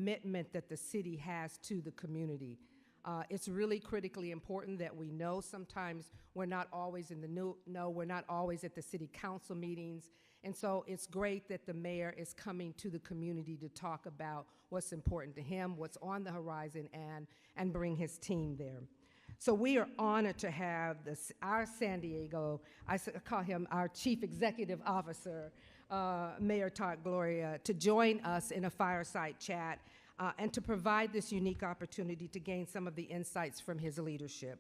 commitment that the city has to the community. It's really critically important that we know sometimes we're not always in the know, we're not always at the city council meetings, and so it's great that the mayor is coming to the community to talk about what's important to him, what's on the horizon, and bring his team there. So we are honored to have our San Diego, I call him our Chief Executive Officer, Mayor Gloria, to join us in a fireside chat and to provide this unique opportunity to gain some of the insights from his leadership.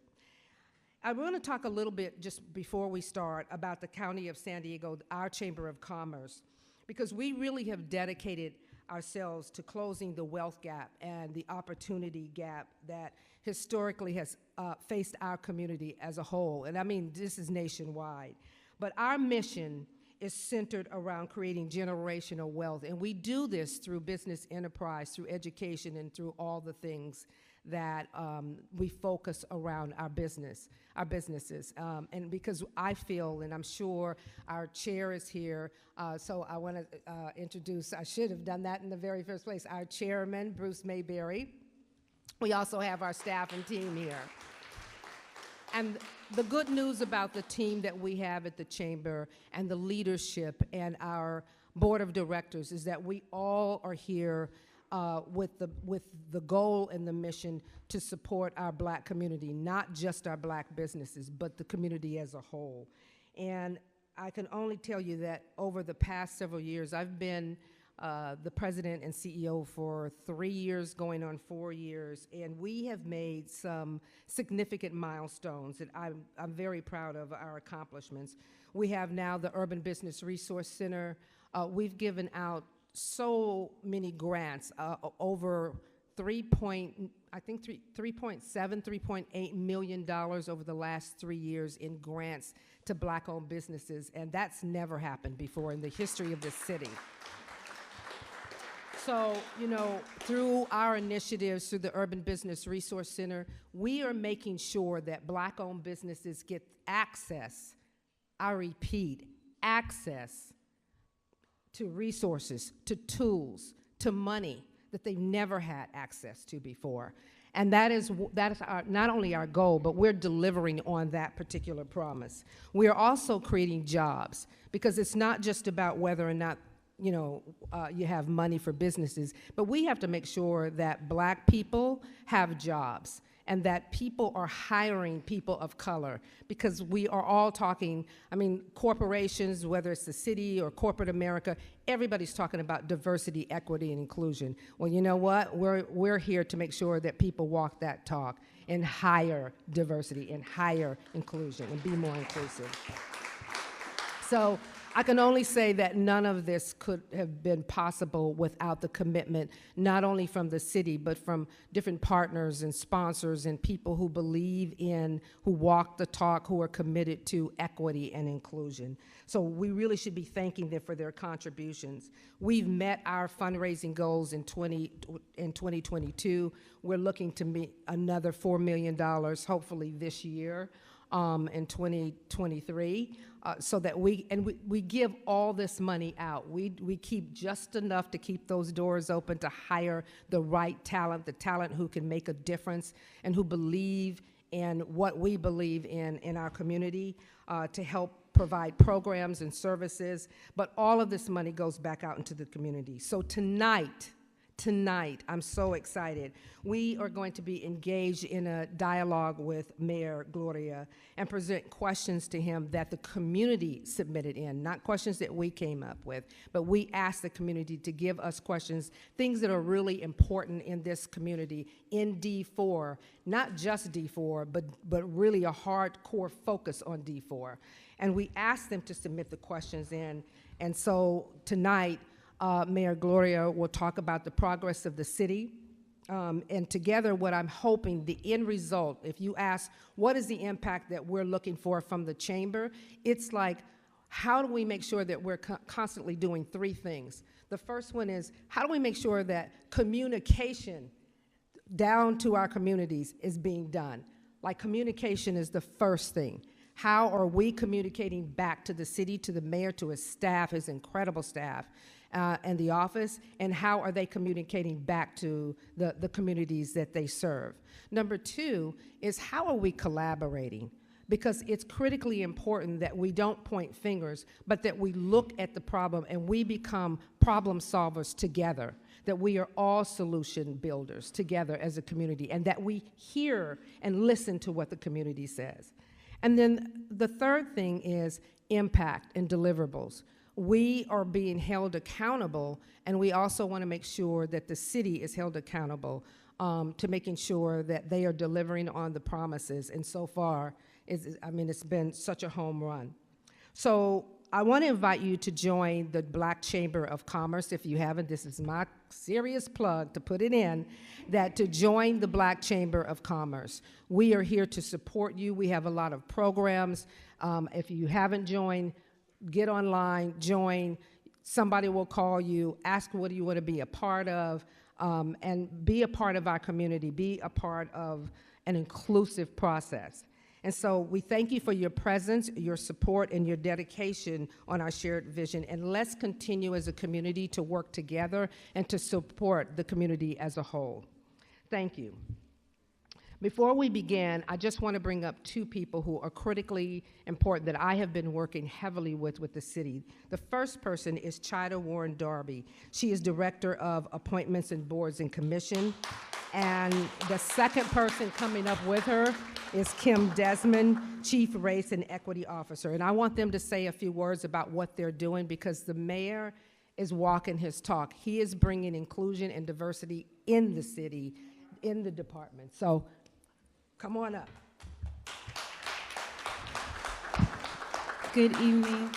I want to talk a little bit, just before we start, about the County of San Diego, our Chamber of Commerce, because we really have dedicated ourselves to closing the wealth gap and the opportunity gap that historically has faced our community as a whole. And I mean, this is nationwide. But our mission is centered around creating generational wealth. And we do this through business enterprise, through education, and through all the things that we focus around our businesses. And because I feel, and I'm sure our chair is here, so I want to introduce, I should have done that in the very first place, our chairman, Bruce Mayberry. We also have our staff and team here. And the good news about the team that we have at the Chamber and the leadership and our board of directors is that we all are here with the goal and the mission to support our Black community, not just our Black businesses, but the community as a whole. And I can only tell you that over the past several years, I've been the president and CEO for 3 years, going on 4 years, and we have made some significant milestones that I'm very proud of our accomplishments. We have now the Urban Business Resource Center. We've given out so many grants, over $3.7, $3.8 million over the last 3 years in grants to Black-owned businesses, and that's never happened before in the history of this city. So, you know, through our initiatives, through the Urban Business Resource Center, we are making sure that Black-owned businesses get access, I repeat, access to resources, to tools, to money that they've never had access to before. And that is not only our goal, but we're delivering on that particular promise. We are also creating jobs, because it's not just about whether or not you have money for businesses, but we have to make sure that Black people have jobs and that people are hiring people of color, because we are all talking, I mean, corporations, whether it's the city or corporate America, everybody's talking about diversity, equity, and inclusion. Well, you know what? We're here to make sure that people walk that talk and hire diversity and hire inclusion and be more inclusive. So I can only say that none of this could have been possible without the commitment, not only from the city, but from different partners and sponsors and people who believe in, who walk the talk, who are committed to equity and inclusion. So we really should be thanking them for their contributions. We've met our fundraising goals in 2022. We're looking to meet another $4 million, hopefully this year. In 2023, so that we give all this money out. We keep just enough to keep those doors open to hire the right talent, the talent who can make a difference and who believe in what we believe in our community, to help provide programs and services. But all of this money goes back out into the community. So tonight, I'm so excited. We are going to be engaged in a dialogue with Mayor Gloria and present questions to him that the community submitted in, not questions that we came up with, but we asked the community to give us questions, things that are really important in this community in D4, not just D4, but really a hardcore focus on D4. And we asked them to submit the questions in, and so tonight, Mayor Gloria will talk about the progress of the city, and together what I'm hoping, the end result, if you ask what is the impact that we're looking for from the chamber, it's like, how do we make sure that we're constantly doing three things? The first one is, how do we make sure that communication down to our communities is being done? Like, communication is the first thing. How are we communicating back to the city, to the mayor, to his staff, his incredible staff? and the office, and how are they communicating back to the communities that they serve. Number two is how are we collaborating? Because it's critically important that we don't point fingers, but that we look at the problem and we become problem solvers together, that we are all solution builders together as a community, and that we hear and listen to what the community says. And then the third thing is impact and deliverables. We are being held accountable, and we also want to make sure that the city is held accountable to making sure that they are delivering on the promises. And so far, it's been such a home run. So I want to invite you to join the Black Chamber of Commerce. If you haven't, this is my serious plug to put it in, that to join the Black Chamber of Commerce. We are here to support you. We have a lot of programs. If you haven't joined, get online, join. Somebody will call you, ask what do you want to be a part of, and be a part of our community, be a part of an inclusive process. And so we thank you for your presence, your support, and your dedication on our shared vision. And let's continue as a community to work together and to support the community as a whole. Thank you. Before we begin, I just want to bring up two people who are critically important that I have been working heavily with the city. The first person is Chida Warren Darby. She is Director of Appointments and Boards and Commission. And the second person coming up with her is Kim Desmond, Chief Race and Equity Officer. And I want them to say a few words about what they're doing, because the mayor is walking his talk. He is bringing inclusion and diversity in the city, in the department. So come on up. Good evening.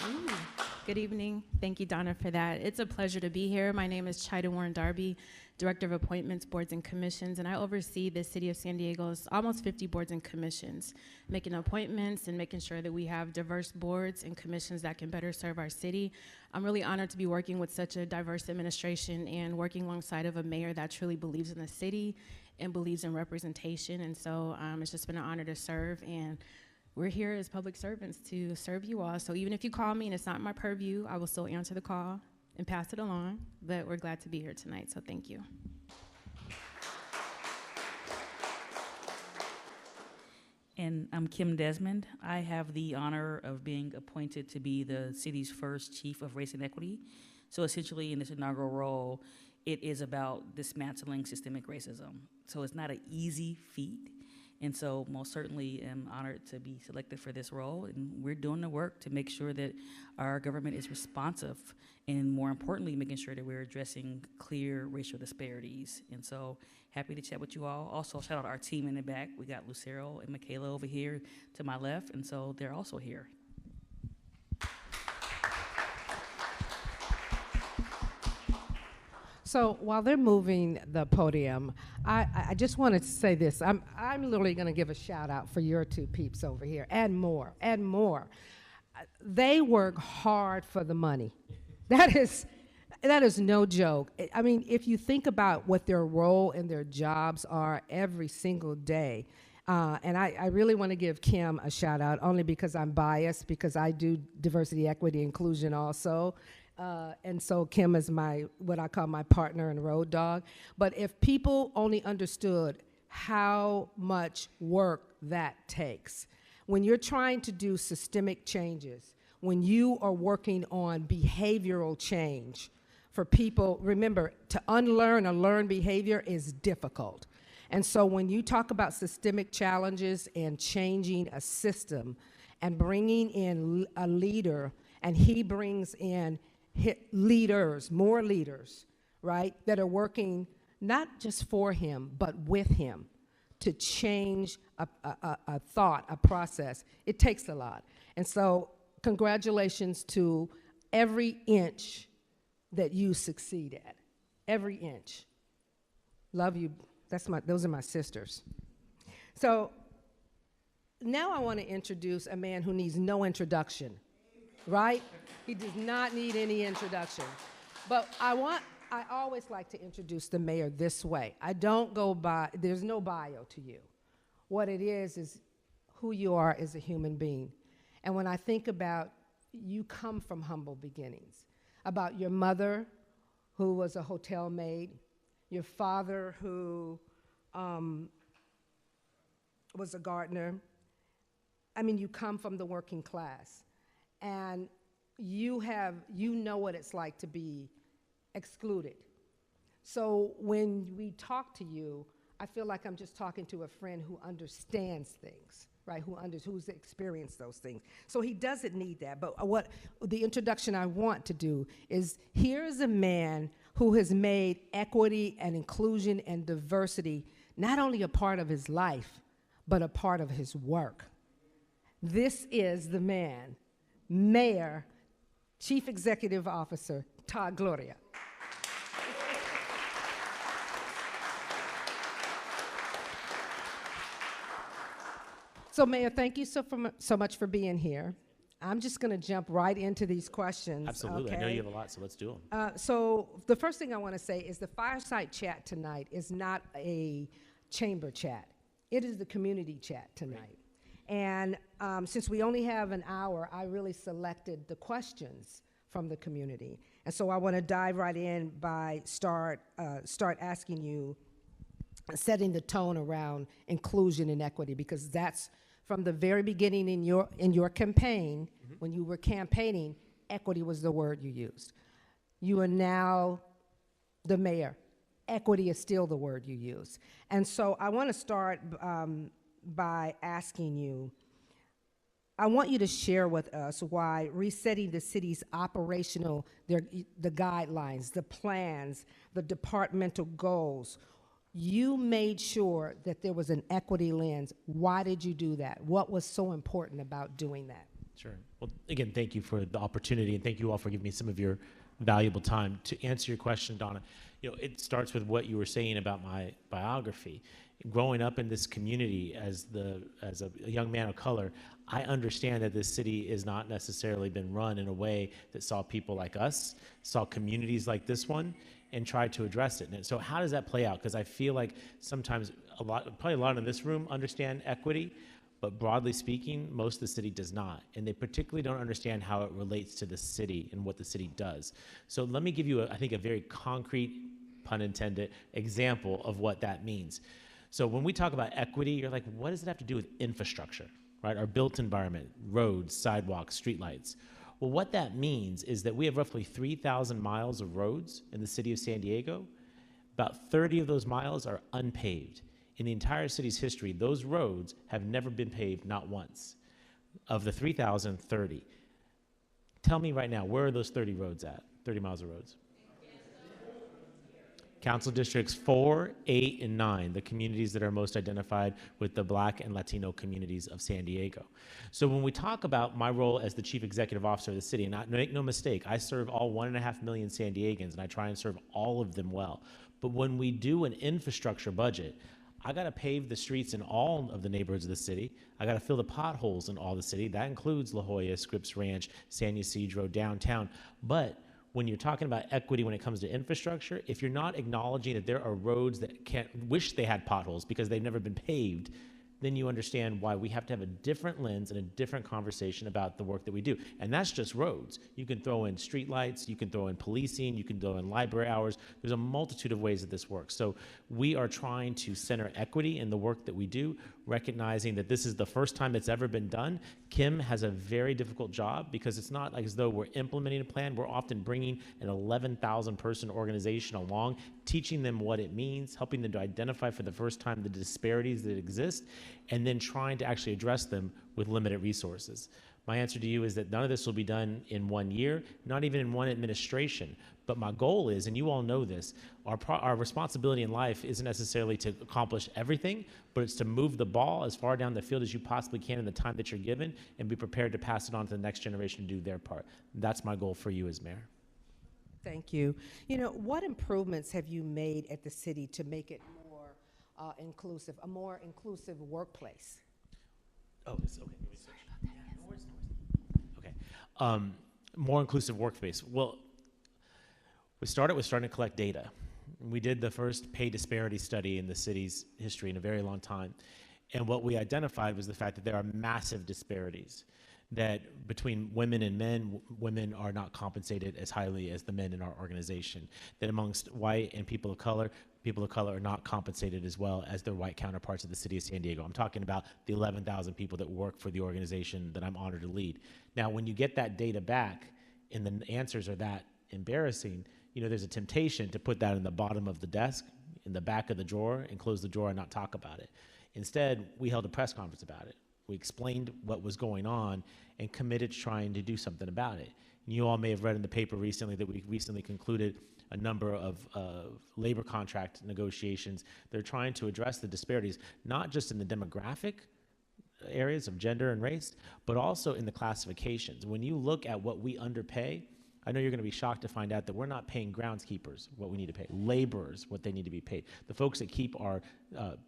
Good evening. Thank you, Donna, for that. It's a pleasure to be here. My name is Chida Warren Darby, Director of Appointments, Boards, and Commissions, and I oversee the City of San Diego's almost 50 boards and commissions, making appointments and making sure that we have diverse boards and commissions that can better serve our city. I'm really honored to be working with such a diverse administration and working alongside of a mayor that truly believes in the city and believes in representation, and so it's just been an honor to serve, and we're here as public servants to serve you all. So even if you call me and it's not my purview, I will still answer the call and pass it along, but we're glad to be here tonight, so thank you. And I'm Kim Desmond. I have the honor of being appointed to be the city's first Chief of Race and Equity. So essentially in this inaugural role, it is about dismantling systemic racism. So it's not an easy feat. And so most certainly am honored to be selected for this role, and we're doing the work to make sure that our government is responsive, and more importantly, making sure that we're addressing clear racial disparities. And so happy to chat with you all. Also, shout out our team in the back. We got Lucero and Michaela over here to my left, and so they're also here. So while they're moving the podium, I just wanted to say this. I'm literally going to give a shout out for your two peeps over here, and more, and more. They work hard for the money. That is no joke. I mean, if you think about what their role and their jobs are every single day, and I really want to give Kim a shout out, only because I'm biased, because I do diversity, equity, inclusion also. And so Kim is what I call my partner and road dog. But if people only understood how much work that takes, when you're trying to do systemic changes, when you are working on behavioral change for people, remember, to unlearn or learn behavior is difficult. And so when you talk about systemic challenges and changing a system and bringing in a leader, and he brings in leaders, more leaders, right, that are working not just for him, but with him to change a thought, a process. It takes a lot. And so congratulations to every inch that you succeed at, every inch. Love you. Those are my sisters. So now I want to introduce a man who needs no introduction, right? He does not need any introduction. But I always like to introduce the mayor this way. I don't go by, there's no bio to you. What it is who you are as a human being. And when I think about, you come from humble beginnings, about your mother who was a hotel maid, your father who was a gardener. I mean, you come from the working class, and you know what it's like to be excluded. So when we talk to you, I feel like I'm just talking to a friend who understands things, right? Who's experienced those things. So he doesn't need that. But what the introduction I want to do is, here's a man who has made equity and inclusion and diversity not only a part of his life, but a part of his work. This is the man, Mayor, Chief Executive Officer, Todd Gloria. So, Mayor, thank you so much for being here. I'm just going to jump right into these questions. Absolutely. Okay? I know you have a lot, so let's do them. So the first thing I want to say is the fireside chat tonight is not a chamber chat. It is the community chat tonight. And since we only have an hour, I really selected the questions from the community. And so I want to dive right in by start asking you, setting the tone around inclusion and equity, because that's from the very beginning in your campaign, when you were campaigning, equity was the word you used. You are now the mayor. Equity is still the word you use. And so I want to start by asking you, I want you to share with us why resetting the city's operational, the guidelines, the plans, the departmental goals, you made sure that there was an equity lens. Why did you do that? What was so important about doing that? Sure. Well, again, thank you for the opportunity, and thank you all for giving me some of your valuable time. To answer your question, Donna, it starts with what you were saying about my biography. Growing up in this community as a young man of color, I understand that this city has not necessarily been run in a way that saw people like us, saw communities like this one, and tried to address it. And so how does that play out? Because I feel like sometimes probably a lot in this room understand equity, but broadly speaking, most of the city does not. And they particularly don't understand how it relates to the city and what the city does. So let me give you, I think, a very concrete, pun intended, example of what that means. So when we talk about equity, you're like, what does it have to do with infrastructure, right? Our built environment, roads, sidewalks, streetlights. Well, what that means is that we have roughly 3,000 miles of roads in the city of San Diego. About 30 of those miles are unpaved. In the entire city's history, those roads have never been paved, not once. Of the 3,000, 30. Tell me right now, where are those 30 roads at? 30 miles of roads. Council districts 4, 8, and 9, the communities that are most identified with the Black and Latino communities of San Diego. So when we talk about my role as the Chief Executive Officer of the city, and make no mistake, I serve all 1.5 million San Diegans, and I try and serve all of them well. But when we do an infrastructure budget, I gotta pave the streets in all of the neighborhoods of the city. I gotta fill the potholes in all the city. That includes La Jolla, Scripps Ranch, San Ysidro, downtown. But when you're talking about equity when it comes to infrastructure, if you're not acknowledging that there are roads that wish they had potholes because they've never been paved, then you understand why we have to have a different lens and a different conversation about the work that we do. And that's just roads. You can throw in streetlights, you can throw in policing, you can throw in library hours. There's a multitude of ways that this works. So we are trying to center equity in the work that we do, recognizing that this is the first time it's ever been done. Kim has a very difficult job because it's not like as though we're implementing a plan. We're often bringing an 11,000 person organization along, teaching them what it means, helping them to identify for the first time the disparities that exist, and then trying to actually address them with limited resources. My answer to you is that none of this will be done in 1 year, not even in one administration. But my goal is, and you all know this, our responsibility in life isn't necessarily to accomplish everything, but it's to move the ball as far down the field as you possibly can in the time that you're given and be prepared to pass it on to the next generation to do their part. That's my goal for you as mayor. Thank you. What improvements have you made at the city to make it more inclusive, a more inclusive workplace? Oh, it's okay. Okay. More inclusive workplace. Well, we started with starting to collect data. We did the first pay disparity study in the city's history in a very long time. And what we identified was the fact that there are massive disparities. that between women and men, women are not compensated as highly as the men in our organization. That amongst white and people of color are not compensated as well as their white counterparts of the city of San Diego. I'm talking about the 11,000 people that work for the organization that I'm honored to lead. Now, when you get that data back and the answers are that embarrassing, you know, there's a temptation to put that in the bottom of the desk, in the back of the drawer, and close the drawer and not talk about it. Instead, we held a press conference about it. We explained what was going on and committed to trying to do something about it. And you all may have read in the paper recently that we recently concluded a number of labor contract negotiations. They're trying to address the disparities, not just in the demographic areas of gender and race, but also in the classifications. When you look at what we underpay, I know you're going to be shocked to find out that we're not paying groundskeepers what we need to pay, laborers what they need to be paid. The folks that keep our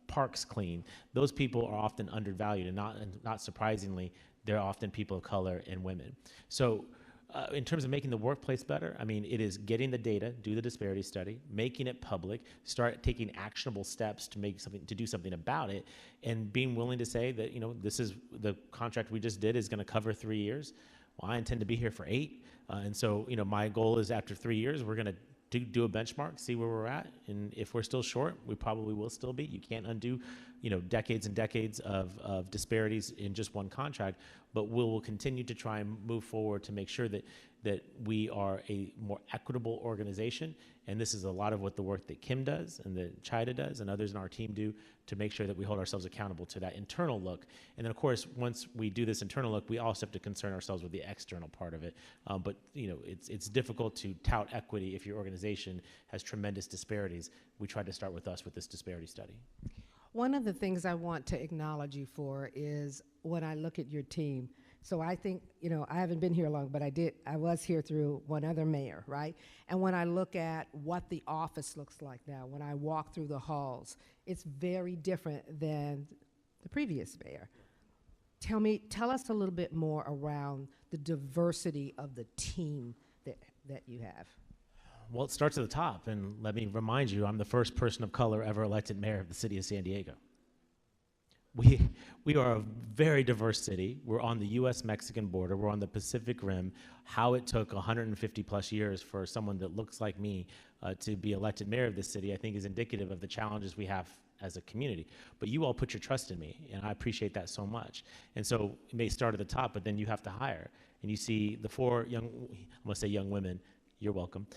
parks clean, those people are often undervalued, and not surprisingly, they're often people of color and women. So in terms of making the workplace better, I mean, it is getting the data, do the disparity study, making it public, start taking actionable steps to do something about it, and being willing to say that, you know, this is the contract we just did is going to cover 3 years. Well, I intend to be here for 8. And so, you know, my goal is after 3 years, we're going to do a benchmark, see where we're at. And if we're still short, we probably will still be. You can't undo, you know, decades and decades of disparities in just one contract. But we'll continue to try and move forward to make sure that we are a more equitable organization. And this is a lot of what the work that Kim does and that Chida does and others in our team do to make sure that we hold ourselves accountable to that internal look. And then, of course, once we do this internal look, we also have to concern ourselves with the external part of it. But, you know, it's difficult to tout equity if your organization has tremendous disparities. We tried to start with us with this disparity study. One of the things I want to acknowledge you for is when I look at your team. So I think, you know, I haven't been here long, but I was here through one other mayor, right? And when I look at what the office looks like now, when I walk through the halls, it's very different than the previous mayor. Tell us a little bit more around the diversity of the team that you have. Well, it starts at the top, and let me remind you, I'm the first person of color ever elected mayor of the city of San Diego. We are a very diverse city. We're on the U.S.-Mexican border. We're on the Pacific Rim. How it took 150 plus years for someone that looks like me to be elected mayor of this city, I think is indicative of the challenges we have as a community. But you all put your trust in me, and I appreciate that so much. And so it may start at the top, but then you have to hire. And you see the 4 young, I'm going to say young women, you're welcome,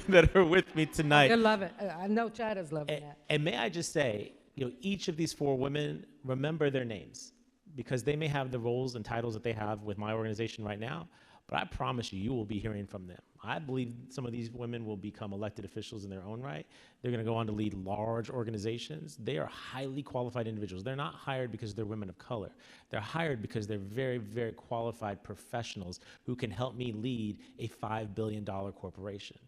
that are with me tonight. I love it. I know Chida's loving that. And may I just say, you know, each of these 4 women, remember their names, because they may have the roles and titles that they have with my organization right now, but I promise you, you will be hearing from them. I believe some of these women will become elected officials in their own right. They're going to go on to lead large organizations. They are highly qualified individuals. They're not hired because they're women of color. They're hired because they're very, very qualified professionals who can help me lead a $5 billion corporation.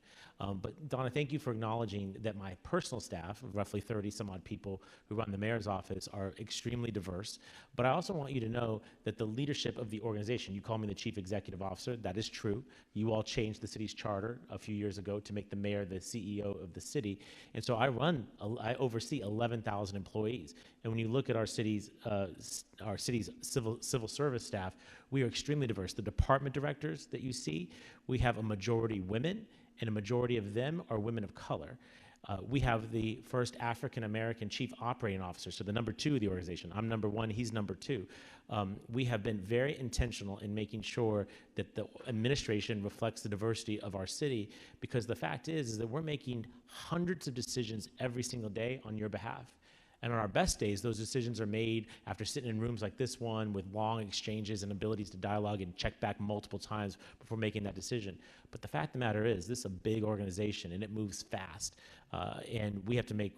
But Donna, thank you for acknowledging that my personal staff, roughly 30 some odd people who run the mayor's office, are extremely diverse. But I also want you to know that the leadership of the organization, you call me the chief executive officer, that is true. You all changed the city's charter a few years ago to make the mayor the CEO of the city. And so I oversee 11,000 employees. And when you look at our city's civil service staff, we are extremely diverse. The department directors that you see, we have a majority women, and a majority of them are women of color. We have the first African-American chief operating officer, so the number 2 of the organization. I'm number 1, he's number 2. We have been very intentional in making sure that the administration reflects the diversity of our city, because the fact is that we're making hundreds of decisions every single day on your behalf. And on our best days, those decisions are made after sitting in rooms like this one with long exchanges and abilities to dialogue and check back multiple times before making that decision. But the fact of the matter is, this is a big organization and it moves fast. And we have to make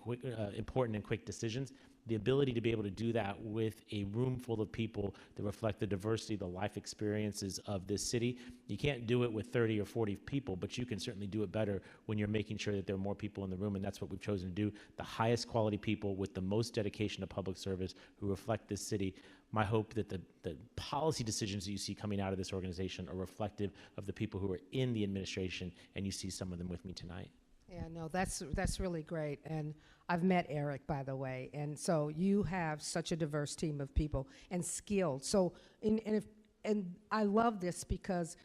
important and quick decisions. The ability to be able to do that with a room full of people that reflect the diversity, the life experiences of this city. You can't do it with 30 or 40 people, but you can certainly do it better when you're making sure that there are more people in the room, and that's what we've chosen to do. The highest quality people with the most dedication to public service who reflect this city. My hope that the policy decisions that you see coming out of this organization are reflective of the people who are in the administration, and you see some of them with me tonight. Yeah, no, that's really great, and I've met Eric, by the way, and so you have such a diverse team of people and skilled. So, and I love this because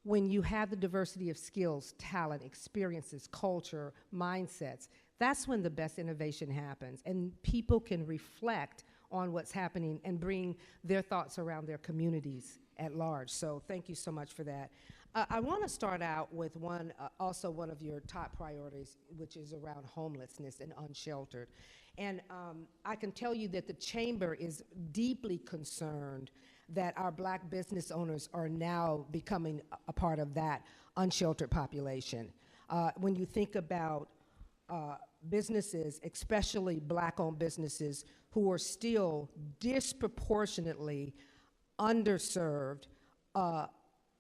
when you have the diversity of skills, talent, experiences, culture, mindsets, that's when the best innovation happens, and people can reflect on what's happening and bring their thoughts around their communities at large. So, thank you so much for that. I want to start out with also one of your top priorities, which is around homelessness and unsheltered. And I can tell you that the Chamber is deeply concerned that our Black business owners are now becoming a part of that unsheltered population. When you think about businesses, especially Black-owned businesses, who are still disproportionately underserved,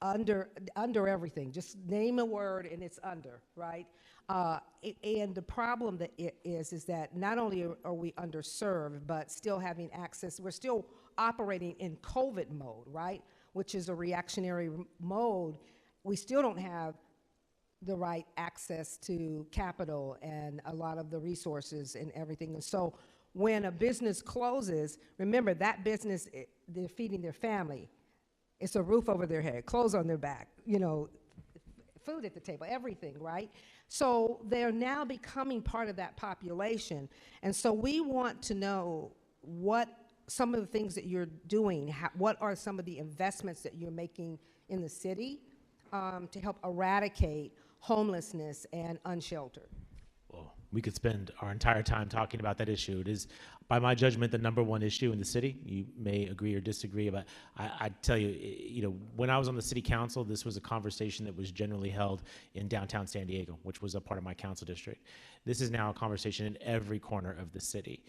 under everything. Just name a word and it's under, right? And the problem that it is that not only are we underserved, but still having access, we're still operating in COVID mode, right? Which is a reactionary mode. We still don't have the right access to capital and a lot of the resources and everything. And so when a business closes, remember that business, they're feeding their family. It's a roof over their head, clothes on their back, you know, food at the table, everything, right? So they're now becoming part of that population. And so we want to know what some of the things that you're doing, what are some of the investments that you're making in the city to help eradicate homelessness and unsheltered. Well, we could spend our entire time talking about that issue. It is, by my judgment, the #1 issue in the city. You may agree or disagree, but I tell you, you know, when I was on the city council, this was a conversation that was generally held in downtown San Diego, which was a part of my council district. This is now a conversation in every corner of the city.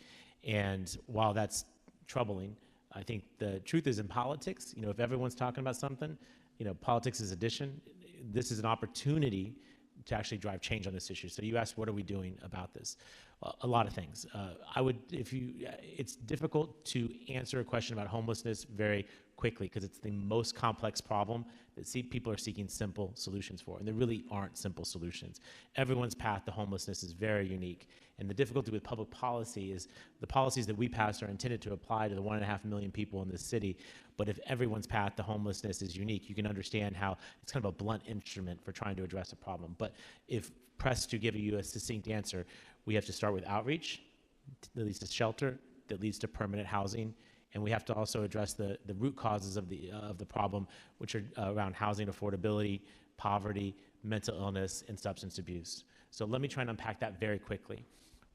And while that's troubling, I think the truth is in politics, you know, if everyone's talking about something, you know, politics is addition. This is an opportunity to actually drive change on this issue. So you asked, what are we doing about this? A lot of things. It's difficult to answer a question about homelessness very quickly because it's the most complex problem that people are seeking simple solutions for, and there really aren't simple solutions. Everyone's path to homelessness is very unique, and the difficulty with public policy is the policies that we pass are intended to apply to the 1.5 million people in this city, but if everyone's path to homelessness is unique, you can understand how it's kind of a blunt instrument for trying to address a problem. But if pressed to give you a succinct answer, we have to start with outreach that leads to shelter, that leads to permanent housing, and we have to also address the root causes of the problem, which are around housing affordability, poverty, mental illness, and substance abuse. So let me try and unpack that very quickly.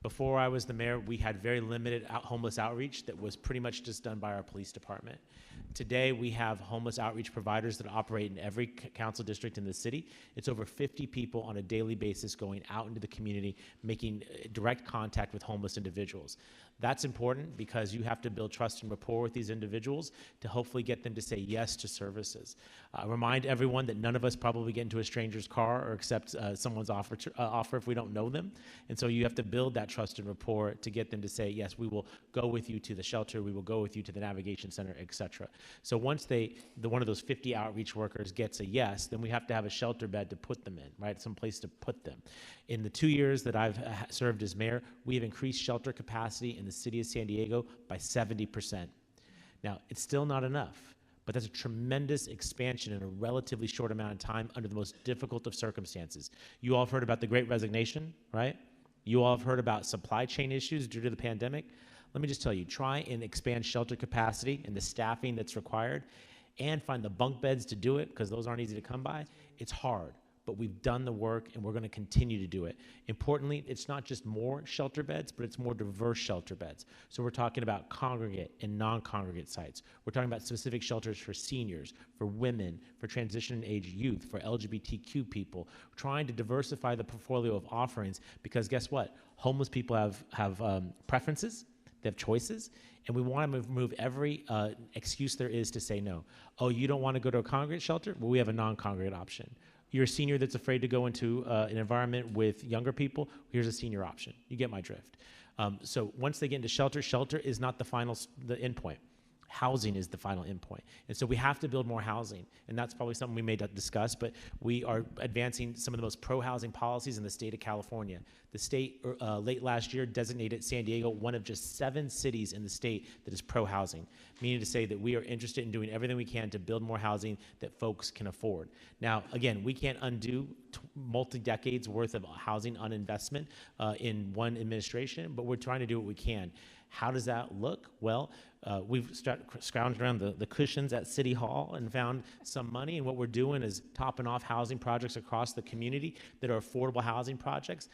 Before I was the mayor, we had very limited homeless outreach that was pretty much just done by our police department. Today, we have homeless outreach providers that operate in every council district in the city. It's over 50 people on a daily basis going out into the community, making direct contact with homeless individuals. That's important because you have to build trust and rapport with these individuals to hopefully get them to say yes to services. Remind everyone that none of us probably get into a stranger's car or accept someone's offer if we don't know them. And so you have to build that trust and rapport to get them to say, yes, we will go with you to the shelter, we will go with you to the navigation center, et cetera. So once one of those 50 outreach workers gets a yes, then we have to have a shelter bed to put them in, right? Some place to put them. In the 2 years that I've served as mayor, we have increased shelter capacity in the city of San Diego by 70%. Now, it's still not enough, but that's a tremendous expansion in a relatively short amount of time under the most difficult of circumstances. You all have heard about the Great Resignation, right? You all have heard about supply chain issues due to the pandemic. Let me just tell you, try and expand shelter capacity and the staffing that's required and find the bunk beds to do it, because those aren't easy to come by. It's hard, but we've done the work and we're going to continue to do it. Importantly, it's not just more shelter beds, but it's more diverse shelter beds. So we're talking about congregate and non-congregate sites. We're talking about specific shelters for seniors, for women, for transition-age youth, for LGBTQ people, trying to diversify the portfolio of offerings, because guess what? Homeless people have preferences, they have choices, and we want to remove every excuse there is to say no. Oh, you don't want to go to a congregate shelter? Well, we have a non-congregate option. You're a senior that's afraid to go into an environment with younger people, here's a senior option. You get my drift. So once they get into shelter, shelter is not the end point. Housing is the final endpoint. And so we have to build more housing. And that's probably something we may discuss, but we are advancing some of the most pro-housing policies in the state of California. The state, late last year, designated San Diego one of just 7 cities in the state that is pro-housing, meaning to say that we are interested in doing everything we can to build more housing that folks can afford. Now, again, we can't undo multi-decades worth of housing uninvestment in one administration, but we're trying to do what we can. How does that look? Well, we've scrounged around the cushions at City Hall and found some money, and what we're doing is topping off housing projects across the community that are affordable housing projects.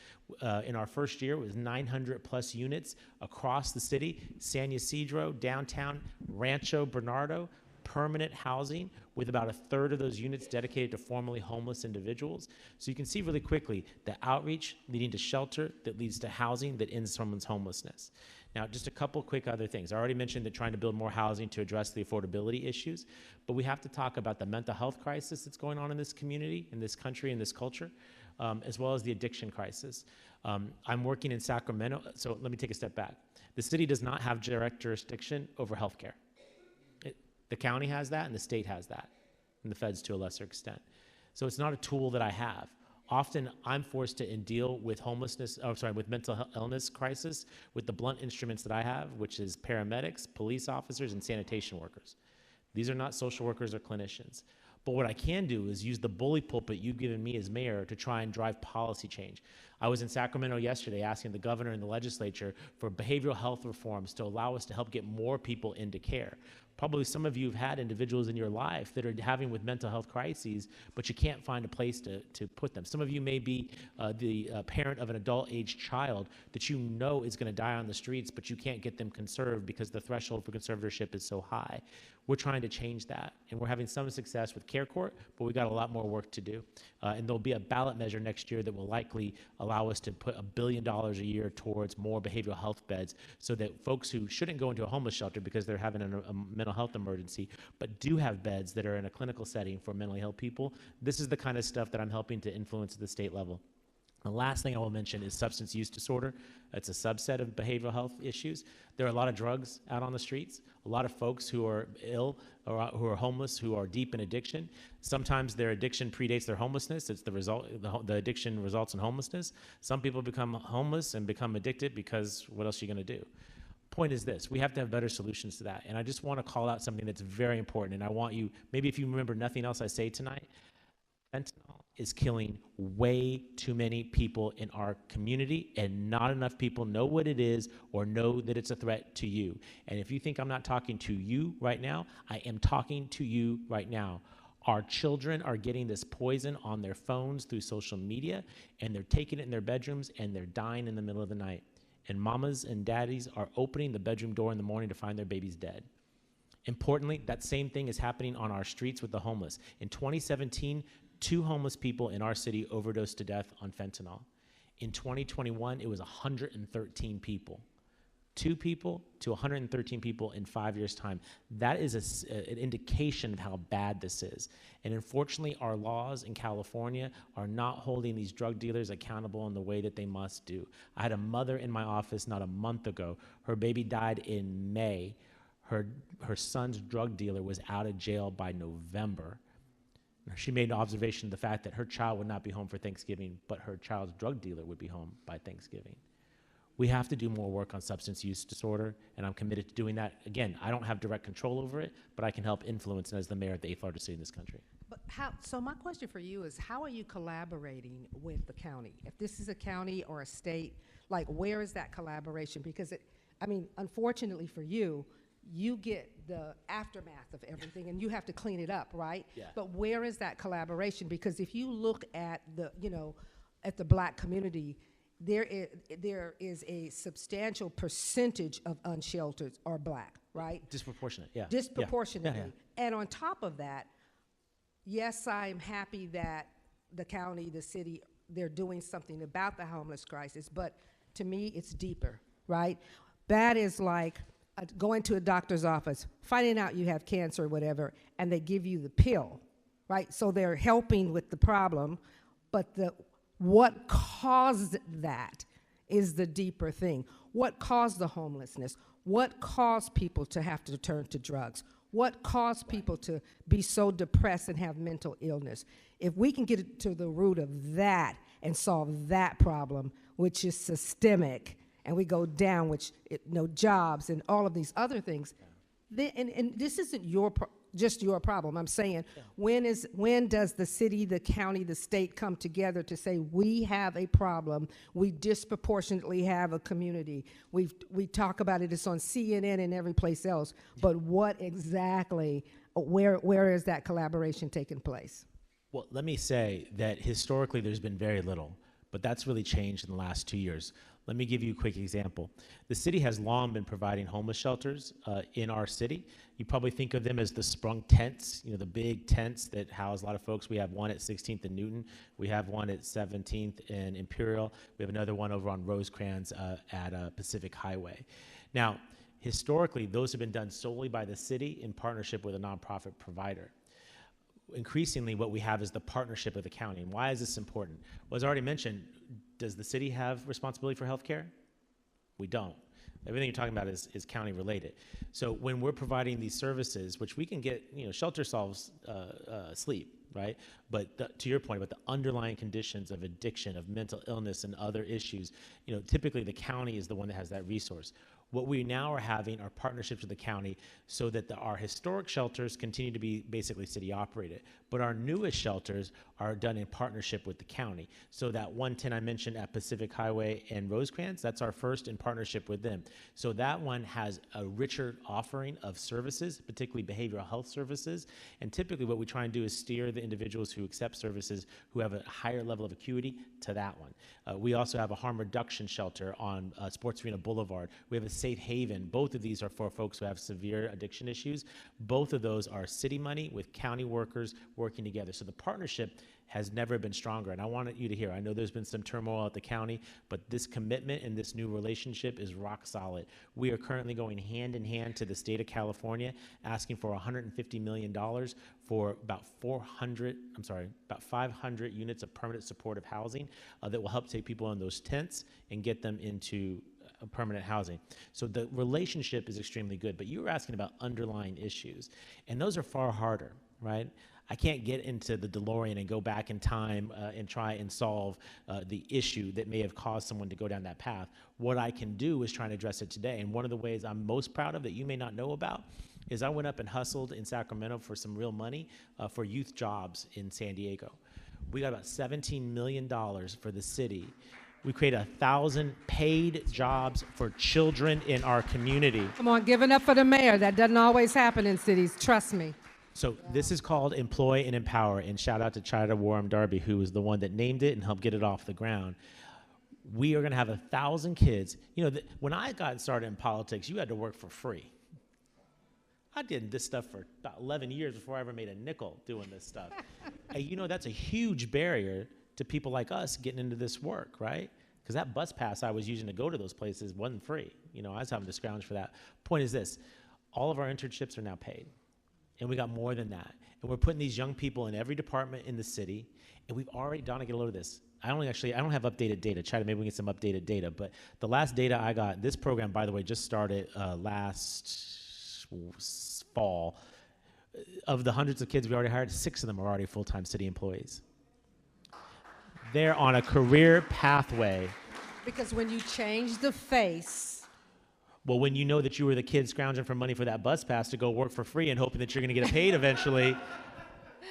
In our first year, it was 900 plus units across the city, San Ysidro, downtown, Rancho Bernardo, permanent housing with about a third of those units dedicated to formerly homeless individuals. So you can see really quickly the outreach leading to shelter that leads to housing that ends someone's homelessness. Now, just a couple quick other things. I already mentioned that trying to build more housing to address the affordability issues, but we have to talk about the mental health crisis that's going on in this community, in this country, in this culture, as well as the addiction crisis. I'm working in Sacramento, so let me take a step back. The city does not have direct jurisdiction over healthcare. The county has that, and the state has that, and the feds to a lesser extent. So it's not a tool that I have. Often I'm forced to deal with with mental illness crisis with the blunt instruments that I have, which is paramedics, police officers, and sanitation workers. These are not social workers or clinicians. But what I can do is use the bully pulpit you've given me as mayor to try and drive policy change. I was in Sacramento yesterday asking the governor and the legislature for behavioral health reforms to allow us to help get more people into care. Probably some of you have had individuals in your life that are having with mental health crises, but you can't find a place to put them. Some of you may be the parent of an adult-aged child that you know is going to die on the streets, but you can't get them conserved because the threshold for conservatorship is so high. We're trying to change that, and we're having some success with Care Court, but we've got a lot more work to do. And there'll be a ballot measure next year that will likely allow us to put $1 billion a year towards more behavioral health beds so that folks who shouldn't go into a homeless shelter because they're having a mental health emergency, but do have beds that are in a clinical setting for mentally ill people. This is the kind of stuff that I'm helping to influence at the state level. The last thing I will mention is substance use disorder. It's a subset of behavioral health issues. There are a lot of drugs out on the streets, a lot of folks who are ill or who are homeless, who are deep in addiction. Sometimes their addiction predates their homelessness. It's the result, the addiction results in homelessness. Some people become homeless and become addicted because what else are you going to do? Point is this, we have to have better solutions to that. And I just want to call out something that's very important. And I want you, maybe if you remember nothing else I say tonight, fentanyl is killing way too many people in our community, and not enough people know what it is or know that it's a threat to you. And if you think I'm not talking to you right now, I am talking to you right now. Our children are getting this poison on their phones through social media, and they're taking it in their bedrooms, and they're dying in the middle of the night. And mamas and daddies are opening the bedroom door in the morning to find their babies dead. Importantly, that same thing is happening on our streets with the homeless. In 2017, 2 homeless people in our city overdosed to death on fentanyl. In 2021, it was 113 people. 2 people to 113 people in 5 years' time. That is an indication of how bad this is. And unfortunately, our laws in California are not holding these drug dealers accountable in the way that they must do. I had a mother in my office not a month ago. Her baby died in May. Her son's drug dealer was out of jail by November. She made an observation of the fact that her child would not be home for Thanksgiving, but her child's drug dealer would be home by Thanksgiving. We have to do more work on substance use disorder, and I'm committed to doing that. Again, I don't have direct control over it, but I can help influence it as the mayor of the 8th largest city in this country. But so my question for you is, how are you collaborating with the county? If this is a county or a state, like, where is that collaboration? Because unfortunately for you, you get the aftermath of everything and you have to clean it up, right? Yeah. But where is that collaboration? Because if you look at the Black community, there is a substantial percentage of unsheltered are Black, right? Disproportionate, yeah. Disproportionately. Yeah, yeah. And on top of that, yes, I am happy that the county, the city, they're doing something about the homeless crisis, but to me, it's deeper, right? That is like going to a doctor's office, finding out you have cancer or whatever, and they give you the pill, right? So they're helping with the problem, but what caused that is the deeper thing. What caused the homelessness? What caused people to have to turn to drugs? What caused people to be so depressed and have mental illness? If we can get to the root of that and solve that problem, which is systemic, and we go down, which, jobs and all of these other things, then, and this isn't just your problem. I'm saying, when does the city, the county, the state come together to say we have a problem, we disproportionately have a community? We talk about it, it's on CNN and every place else, but what exactly, where is that collaboration taking place? Well, let me say that historically there's been very little, but that's really changed in the last 2 years. Let me give you a quick example. The city has long been providing homeless shelters in our city. You probably think of them as the sprung tents, the big tents that house a lot of folks. We have one at 16th and Newton. We have one at 17th and Imperial. We have another one over on Rosecrans at Pacific Highway. Now, historically, those have been done solely by the city in partnership with a nonprofit provider. Increasingly, what we have is the partnership of the county. And why is this important? Well, as I already mentioned, does the city have responsibility for healthcare? We don't. Everything you're talking about is county related. So when we're providing these services, which we can get, shelter solves sleep, right? But to your point about the underlying conditions of addiction, of mental illness and other issues, typically the county is the one that has that resource. What we now are having are partnerships with the county so that our historic shelters continue to be basically city operated, but our newest shelters are done in partnership with the county. So that 110 I mentioned at Pacific Highway and Rosecrans, that's our first in partnership with them. So that one has a richer offering of services, particularly behavioral health services. And typically what we try and do is steer the individuals who accept services who have a higher level of acuity to that one. We also have a harm reduction shelter on Sports Arena Boulevard. We have a Safe Haven. Both of these are for folks who have severe addiction issues. Both of those are city money with county workers working together. So the partnership has never been stronger. And I wanted you to hear, I know there's been some turmoil at the county, but this commitment and this new relationship is rock solid. We are currently going hand in hand to the state of California, asking for $150 million for about 500 units of permanent supportive housing that will help take people in those tents and get them into permanent housing. So the relationship is extremely good, but you were asking about underlying issues, and those are far harder, right? I can't get into the DeLorean and go back in time and try and solve the issue that may have caused someone to go down that path. What I can do is try and address it today, and one of the ways I'm most proud of that you may not know about is I went up and hustled in Sacramento for some real money for youth jobs in San Diego. We got about $17 million for the city. We created 1,000 paid jobs for children in our community. Come on, give it up for the mayor. That doesn't always happen in cities, trust me. So this is called Employ and Empower, and shout out to Chida Warren Darby, who was the one that named it and helped get it off the ground. We are gonna have 1,000 kids. When I got started in politics, you had to work for free. I did this stuff for about 11 years before I ever made a nickel doing this stuff. And that's a huge barrier to people like us getting into this work, right? Because that bus pass I was using to go to those places wasn't free. I was having to scrounge for that. Point is this, all of our internships are now paid. And we got more than that. And we're putting these young people in every department in the city. And we've already, Donna, get a load of this. I don't have updated data. Maybe we can get some updated data. But the last data I got, this program, by the way, just started last fall. Of the hundreds of kids we already hired, 6 of them are already full-time city employees. They're on a career pathway. Because when you change the face. Well, when you know that you were the kid scrounging for money for that bus pass to go work for free and hoping that you're going to get paid eventually,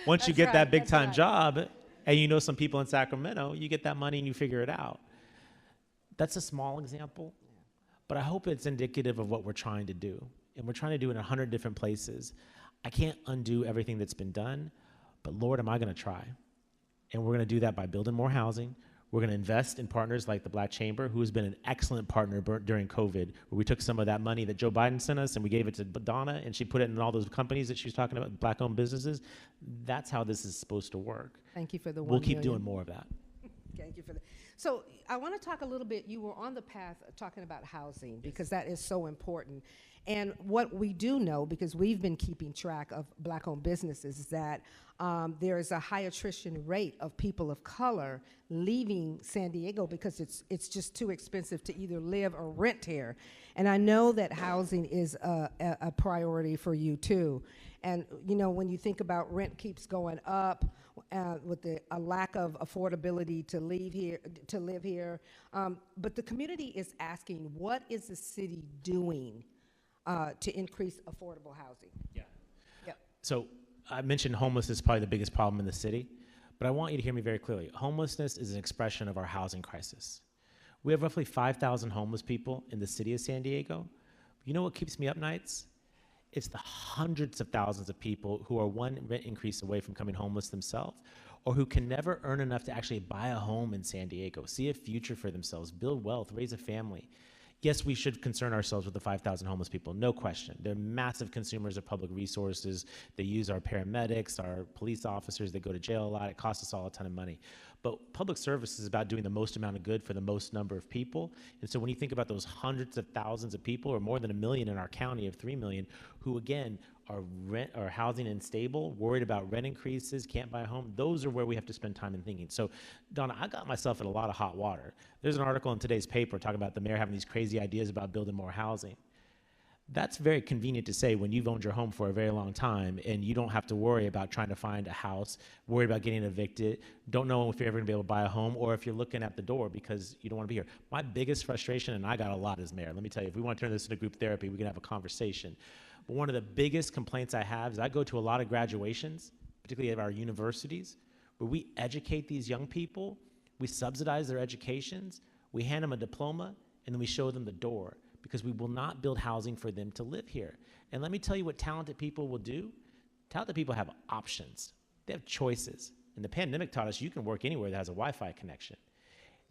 once you get that big-time job and some people in Sacramento, you get that money and you figure it out. That's a small example, but I hope it's indicative of what we're trying to do. And we're trying to do it in 100 different places. I can't undo everything that's been done, but Lord, am I going to try? And we're going to do that by building more housing. We're going to invest in partners like the Black Chamber, who has been an excellent partner during COVID, where we took some of that money that Joe Biden sent us and we gave it to Donna, and she put it in all those companies that she was talking about, Black-owned businesses. That's how this is supposed to work. Thank you for the $1 We'll keep million. doing more of that. Thank you for that. So I want to talk a little bit, you were on the path of talking about housing because that is so important. And what we do know, because we've been keeping track of Black-owned businesses, is that there is a high attrition rate of people of color leaving San Diego because it's just too expensive to either live or rent here. And I know that housing is a priority for you too. And you know, when you think about rent keeps going up, with a lack of affordability to live here, but the community is asking, what is the city doing to increase affordable housing? Yeah. Yep. So I mentioned homelessness is probably the biggest problem in the city, but I want you to hear me very clearly. Homelessness is an expression of our housing crisis. We have roughly 5,000 homeless people in the city of San Diego. You know what keeps me up nights? It's the hundreds of thousands of people who are one rent increase away from becoming homeless themselves, or who can never earn enough to actually buy a home in San Diego, see a future for themselves, build wealth, raise a family. Yes, we should concern ourselves with the 5,000 homeless people, no question. They're massive consumers of public resources. They use our paramedics, our police officers. They go to jail a lot. It costs us all a ton of money. But public service is about doing the most amount of good for the most number of people. And so when you think about those hundreds of thousands of people, or more than 1 million in our county of 3 million, who again are housing unstable, worried about rent increases, can't buy a home, those are where we have to spend time in thinking. So, Donna, I got myself in a lot of hot water. There's an article in today's paper talking about the mayor having these crazy ideas about building more housing. That's very convenient to say when you've owned your home for a very long time and you don't have to worry about trying to find a house, worry about getting evicted, don't know if you're ever gonna be able to buy a home, or if you're looking at the door because you don't wanna be here. My biggest frustration, and I got a lot as mayor, let me tell you, if we wanna turn this into group therapy, we can have a conversation. But one of the biggest complaints I have is I go to a lot of graduations, particularly at our universities, where we educate these young people, we subsidize their educations, we hand them a diploma, and then we show them the door, because we will not build housing for them to live here. And let me tell you what talented people will do. Talented people have options. They have choices. And the pandemic taught us you can work anywhere that has a Wi-Fi connection.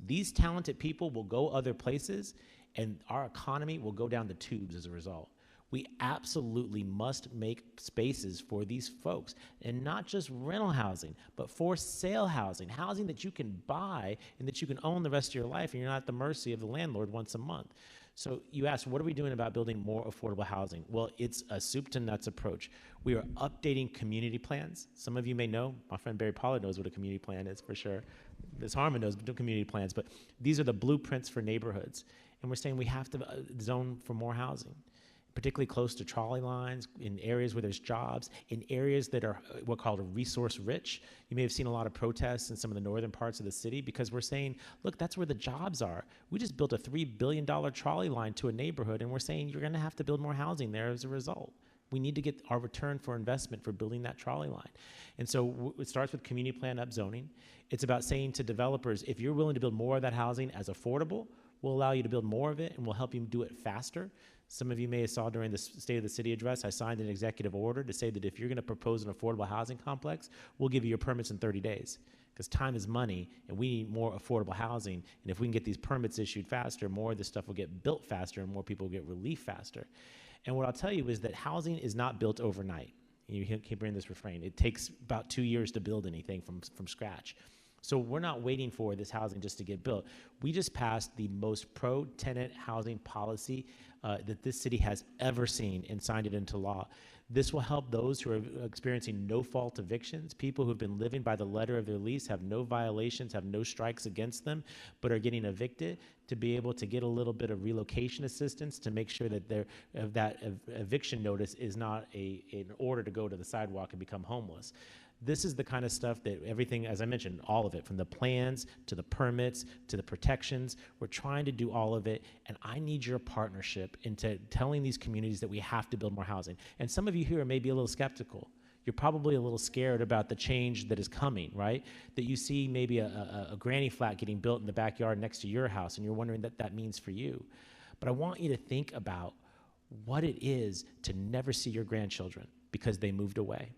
These talented people will go other places, and our economy will go down the tubes as a result. We absolutely must make spaces for these folks, and not just rental housing, but for sale housing, housing that you can buy and that you can own the rest of your life, and you're not at the mercy of the landlord once a month. So you asked, what are we doing about building more affordable housing? Well, it's a soup to nuts approach. We are updating community plans. Some of you may know, my friend Barry Pollard knows what a community plan is for sure. Ms. Harmon knows community plans, but these are the blueprints for neighborhoods. And we're saying we have to zone for more housing, particularly close to trolley lines, in areas where there's jobs, in areas that are what's called resource rich. You may have seen a lot of protests in some of the northern parts of the city because we're saying, look, that's where the jobs are. We just built a $3 billion trolley line to a neighborhood, and we're saying you're gonna have to build more housing there as a result. We need to get our return for investment for building that trolley line. And so it starts with community plan upzoning. It's about saying to developers, if you're willing to build more of that housing as affordable, we'll allow you to build more of it, and we'll help you do it faster. Some of you may have saw during the State of the City address, I signed an executive order to say that if you're going to propose an affordable housing complex, we'll give you your permits in 30 days. Because time is money, and we need more affordable housing. And if we can get these permits issued faster, more of this stuff will get built faster, and more people will get relief faster. And what I'll tell you is that housing is not built overnight. You keep hearing this refrain. It takes about 2 years to build anything from scratch. So we're not waiting for this housing just to get built. We just passed the most pro-tenant housing policy that this city has ever seen and signed it into law. This will help those who are experiencing no-fault evictions, people who've been living by the letter of their lease, have no violations, have no strikes against them, but are getting evicted, to be able to get a little bit of relocation assistance to make sure that that eviction notice is not an order to go to the sidewalk and become homeless. This is the kind of stuff that everything, as I mentioned, all of it, from the plans to the permits to the protections, we're trying to do all of it, and I need your partnership into telling these communities that we have to build more housing. And some of you here may be a little skeptical. You're probably a little scared about the change that is coming, right? That you see maybe a granny flat getting built in the backyard next to your house, and you're wondering what that means for you. But I want you to think about what it is to never see your grandchildren because they moved away.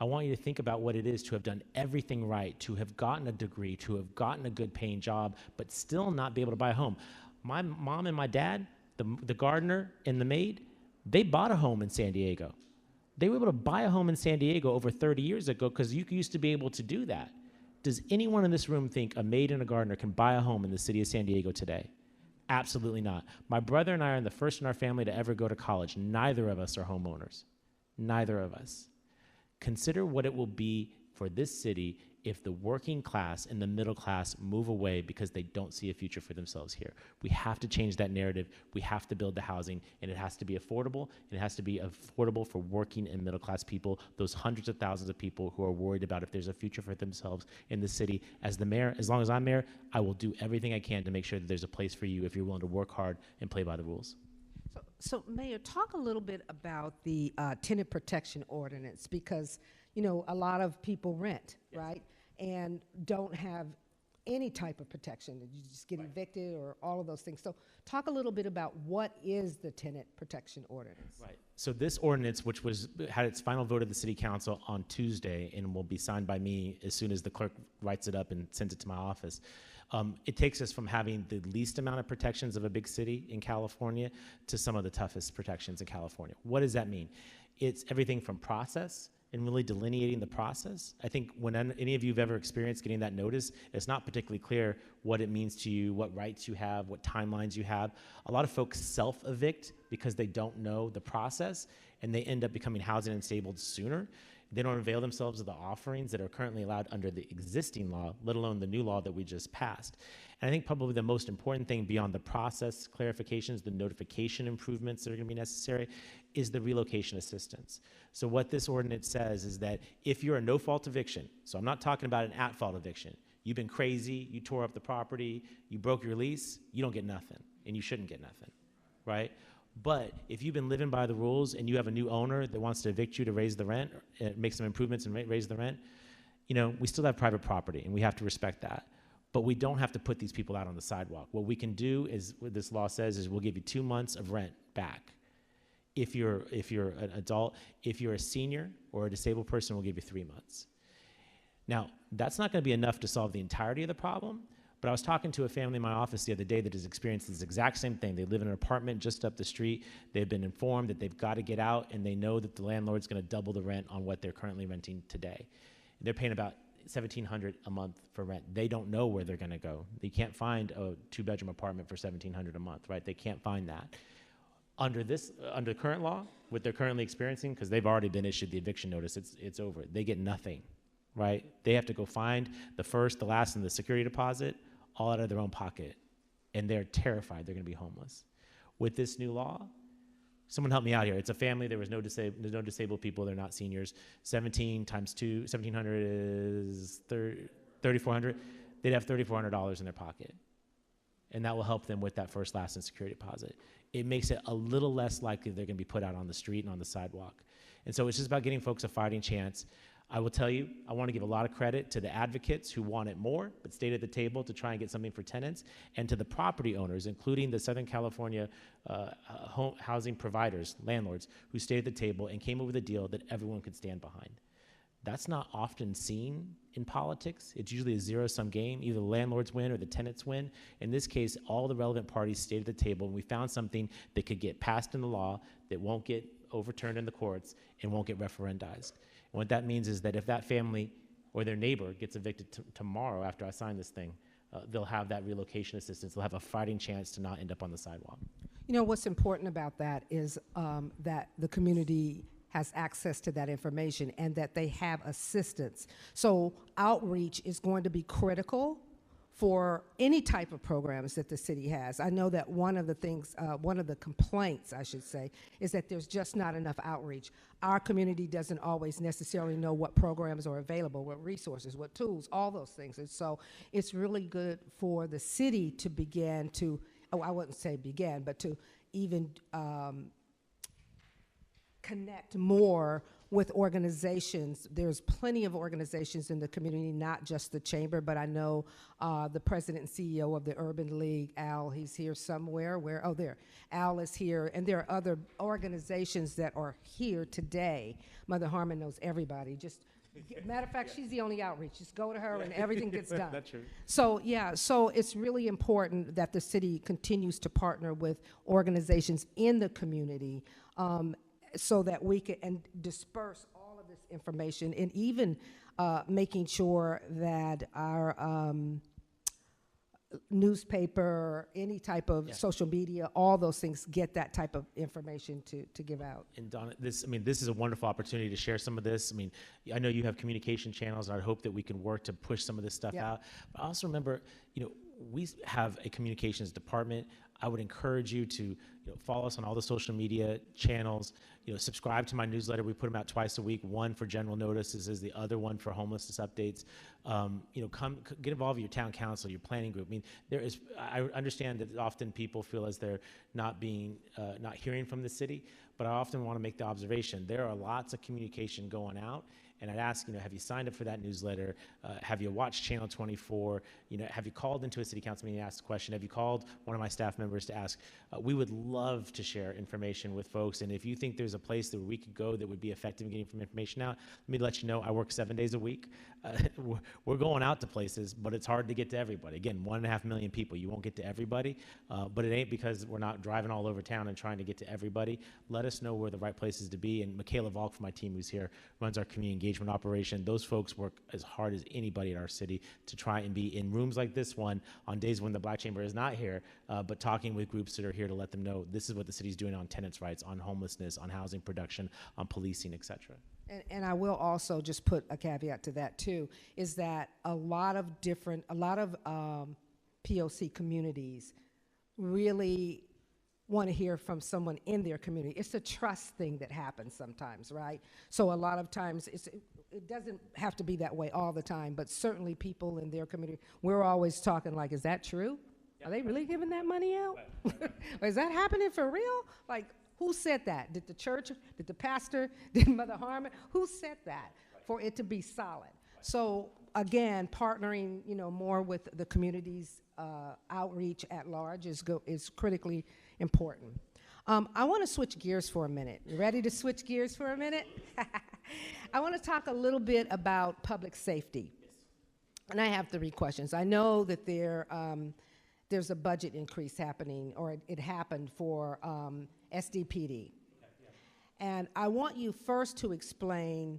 I want you to think about what it is to have done everything right, to have gotten a degree, to have gotten a good paying job, but still not be able to buy a home. My mom and my dad, the gardener and the maid, they bought a home in San Diego. They were able to buy a home in San Diego over 30 years ago because you used to be able to do that. Does anyone in this room think a maid and a gardener can buy a home in the city of San Diego today? Absolutely not. My brother and I are the first in our family to ever go to college. Neither of us are homeowners. Neither of us. Consider what it will be for this city if the working class and the middle class move away because they don't see a future for themselves here. We have to change that narrative. We have to build the housing, and it has to be affordable, and it has to be affordable for working and middle class people, those hundreds of thousands of people who are worried about if there's a future for themselves in the city. As the mayor, as long as I'm mayor, I will do everything I can to make sure that there's a place for you if you're willing to work hard and play by the rules. So Mayor, talk a little bit about the tenant protection ordinance, because, you know, a lot of people rent, right? And don't have any type of protection. You just get evicted or all of those things. So talk a little bit about what is the tenant protection ordinance. Right. So this ordinance, which had its final vote of the city council on Tuesday and will be signed by me as soon as the clerk writes it up and sends it to my office, it takes us from having the least amount of protections of a big city in California to some of the toughest protections in California. What does that mean? It's everything from process and really delineating the process. I think when any of you have ever experienced getting that notice, it's not particularly clear what it means to you, what rights you have, what timelines you have. A lot of folks self-evict because they don't know the process, and they end up becoming housing unstable sooner. They don't avail themselves of the offerings that are currently allowed under the existing law, let alone the new law that we just passed. And I think probably the most important thing beyond the process clarifications, the notification improvements that are gonna be necessary, is the relocation assistance. So what this ordinance says is that if you're a no-fault eviction, so I'm not talking about an at-fault eviction, you've been crazy, you tore up the property, you broke your lease, you don't get nothing, and you shouldn't get nothing, right? But if you've been living by the rules and you have a new owner that wants to evict you to raise the rent, make some improvements and raise the rent, you know, we still have private property and we have to respect that. But we don't have to put these people out on the sidewalk. What we can do is, what this law says is we'll give you 2 months of rent back. If you're an adult, if you're a senior or a disabled person, we'll give you 3 months. Now, that's not gonna be enough to solve the entirety of the problem, but I was talking to a family in my office the other day that has experienced this exact same thing. They live in an apartment just up the street. They've been informed that they've got to get out, and they know that the landlord's going to double the rent on what they're currently renting today. They're paying about $1,700 a month for rent. They don't know where they're going to go. They can't find a 2-bedroom apartment for $1,700 a month, right? They can't find that. Under current law, what they're currently experiencing, because they've already been issued the eviction notice, it's over. They get nothing, right? They have to go find the first, the last, and the security deposit, all out of their own pocket, and they're terrified they're going to be homeless. With this new law, someone help me out here. It's a family. There's no disabled people. They're not seniors. 17 times 2, 1,700 is 3,400. They'd have $3,400 in their pocket, and that will help them with that first, last, and security deposit. It makes it a little less likely they're going to be put out on the street and on the sidewalk. And so it's just about getting folks a fighting chance. I will tell you, I want to give a lot of credit to the advocates who want it more, but stayed at the table to try and get something for tenants, and to the property owners, including the Southern California housing providers, landlords, who stayed at the table and came up with a deal that everyone could stand behind. That's not often seen in politics. It's usually a zero-sum game. Either the landlords win or the tenants win. In this case, all the relevant parties stayed at the table, and we found something that could get passed in the law, that won't get overturned in the courts, and won't get referendized. And what that means is that if that family or their neighbor gets evicted tomorrow after I sign this thing, they'll have that relocation assistance. They'll have a fighting chance to not end up on the sidewalk. You know, what's important about that is that the community has access to that information and that they have assistance. So outreach is going to be critical for any type of programs that the city has. I know that one of the things, one of the complaints, I should say, is that there's just not enough outreach. Our community doesn't always necessarily know what programs are available, what resources, what tools, all those things. And so it's really good for the city to begin to, I wouldn't say begin, but to even connect more with organizations. There's plenty of organizations in the community, not just the chamber, but I know the president and CEO of the Urban League, Al, he's here somewhere. Where? Oh, there. Al is here, and there are other organizations that are here today. Mother Harmon knows everybody. Just matter of fact, she's the only outreach. Just go to her and everything gets done. That's true. So yeah, so it's really important that the city continues to partner with organizations in the community so that we can disperse all of this information, and even making sure that our newspaper, any type of social media, all those things get that type of information to give out. And Donna, this is a wonderful opportunity to share some of this. I mean, I know you have communication channels, and I hope that we can work to push some of this stuff out. But I also remember, we have a communications department. I would encourage you to follow us on all the social media channels. Subscribe to my newsletter. We put them out twice a week. One for general notices, is the other one for homelessness updates. Come get involved with your town council, your planning group. I mean, I understand that often people feel as they're not hearing from the city, but I often want to make the observation there are lots of communication going out. And I'd ask, have you signed up for that newsletter? Have you watched Channel 24? Have you called into a city council meeting and asked a question? Have you called one of my staff members to ask? We would love to share information with folks. And if you think there's a place that we could go that would be effective in getting some information out, let me let you know, I work 7 days a week. We're going out to places, but it's hard to get to everybody. Again, 1.5 million people. You won't get to everybody, but it ain't because we're not driving all over town and trying to get to everybody. Let us know where the right places to be. And Michaela Volk from my team, who's here, runs our community engagement operation. Those folks work as hard as anybody in our city to try and be in rooms like this one on days when the Black Chamber is not here, but talking with groups that are here to let them know this is what the city's doing on tenants' rights, on homelessness, on housing production, on policing, et cetera. And I will also just put a caveat to that too, is that a lot of POC communities really want to hear from someone in their community. It's a trust thing that happens sometimes, right? So a lot of times it doesn't have to be that way all the time, but certainly people in their community, we're always talking like, is that true? Are they really giving that money out? Or is that happening for real? Like, who said that? Did the church, did the pastor, did Mother Harmon? Who said that for it to be solid? So again, partnering, more with the community's outreach at large is critically important. I want to switch gears for a minute. You ready to switch gears for a minute? I want to talk a little bit about public safety. And I have 3 questions. I know that there's a budget increase happening, or it happened for SDPD. And I want you first to explain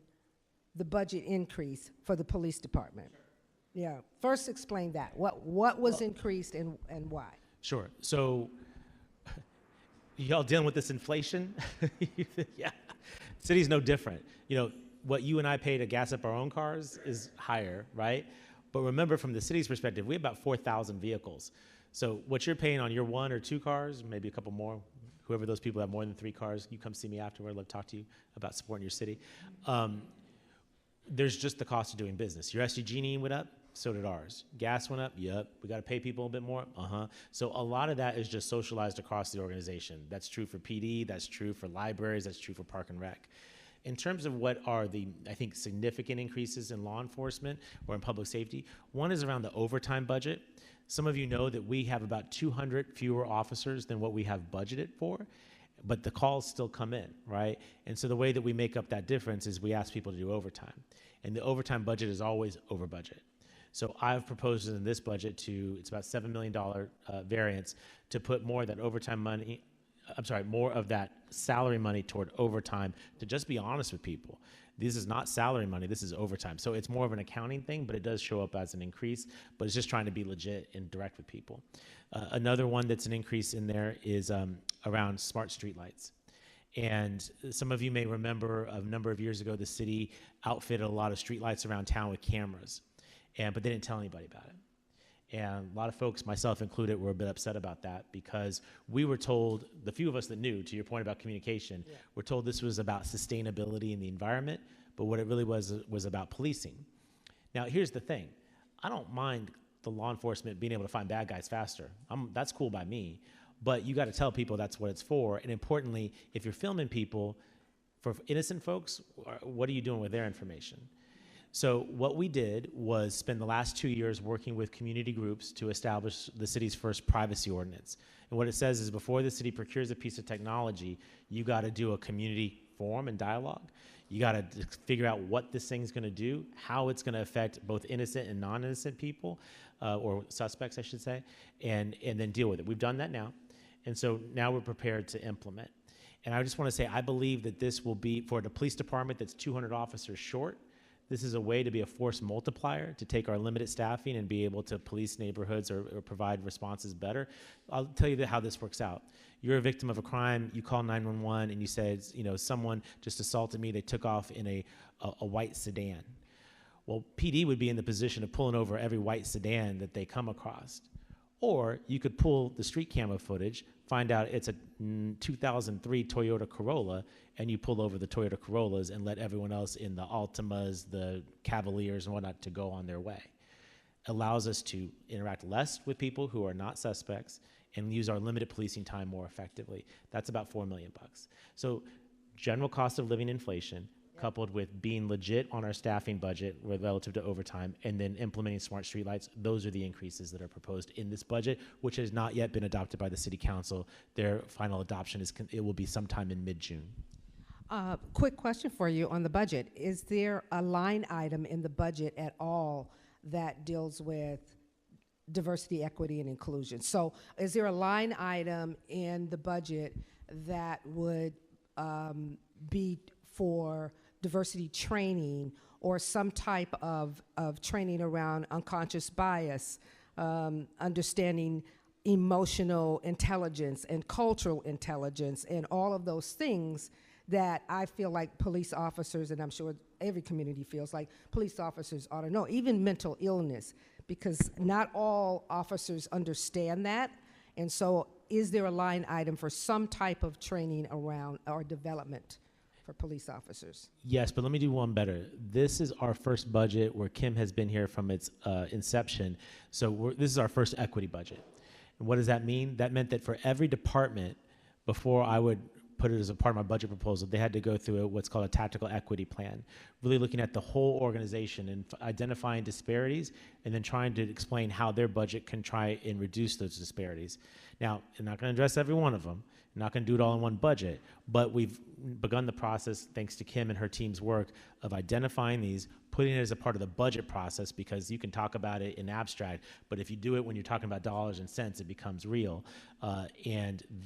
the budget increase for the police department. Yeah, first explain that. What was increased and why? Sure. So y'all dealing with this inflation? Yeah. City's no different. What you and I pay to gas up our own cars is higher, right? But remember, from the city's perspective, we have about 4,000 vehicles. So what you're paying on your 1 or 2 cars, maybe a couple more, whoever those people have more than 3 cars, you come see me afterward. I'd love to talk to you about supporting your city. There's just the cost of doing business. Your SDG went up, so did ours. Gas went up, yep. We got to pay people a bit more, So a lot of that is just socialized across the organization. That's true for PD, that's true for libraries, that's true for Park and Rec. In terms of what are the, I think, significant increases in law enforcement or in public safety, one is around the overtime budget. Some of you know that we have about 200 fewer officers than what we have budgeted for, but the calls still come in, right? And so the way that we make up that difference is we ask people to do overtime. And the overtime budget is always over budget. So I've proposed in this budget it's about $7 million variance to put more of that overtime money, more of that salary money toward overtime, to just be honest with people. This is not salary money, this is overtime. So it's more of an accounting thing, but it does show up as an increase, but it's just trying to be legit and direct with people. Another one that's an increase in there is around smart streetlights. And some of you may remember a number of years ago, the city outfitted a lot of streetlights around town with cameras, but they didn't tell anybody about it. And a lot of folks, myself included, were a bit upset about that because we were told, the few of us that knew, to your point about communication, were told this was about sustainability in the environment, but what it really was about policing. Now, here's the thing. I don't mind the law enforcement being able to find bad guys faster. That's cool by me, but you got to tell people that's what it's for. And importantly, if you're filming people, for innocent folks, what are you doing with their information? So what we did was spend the last 2 years working with community groups to establish the city's first privacy ordinance. And what it says is before the city procures a piece of technology, you got to do a community forum and dialogue. You got to figure out what this thing's going to do, how it's going to affect both innocent and non-innocent people, or suspects, I should say, and then deal with it. We've done that now. And so now we're prepared to implement. And I just want to say, I believe that this will be, for the police department that's 200 officers short, this is a way to be a force multiplier, to take our limited staffing and be able to police neighborhoods or provide responses better. I'll tell you how this works out. You're a victim of a crime, you call 911 and you said, you know, someone just assaulted me, they took off in a white sedan. Well, PD would be in the position of pulling over every white sedan that they come across. Or you could pull the street camera footage, find out it's a 2003 Toyota Corolla, and you pull over the Toyota Corollas and let everyone else in the Altimas, the Cavaliers, and whatnot to go on their way. Allows us to interact less with people who are not suspects and use our limited policing time more effectively. That's about $4 million. So general cost of living inflation, coupled with being legit on our staffing budget relative to overtime, and then implementing smart streetlights, those are the increases that are proposed in this budget, which has not yet been adopted by the City Council. Their final adoption it will be sometime in mid-June. Quick question for you on the budget. Is there a line item in the budget at all that deals with diversity, equity, and inclusion? So is there a line item in the budget that would be for diversity training or some type of training around unconscious bias, understanding emotional intelligence and cultural intelligence and all of those things that I feel like police officers, and I'm sure every community feels like police officers ought to know, even mental illness, because not all officers understand that. And so is there a line item for some type of training around or development for police officers? Yes, but let me do one better. This is our first budget where Kim has been here from its inception. So this is our first equity budget. And what does that mean? That meant that for every department, before I would put it as a part of my budget proposal, they had to go through what's called a tactical equity plan, really looking at the whole organization and identifying disparities and then trying to explain how their budget can try and reduce those disparities. Now, I'm not going to address every one of them. I'm not going to do it all in one budget, but we've begun the process, thanks to Kim and her team's work, of identifying these, putting it as a part of the budget process, because you can talk about it in abstract, but if you do it when you're talking about dollars and cents, it becomes real.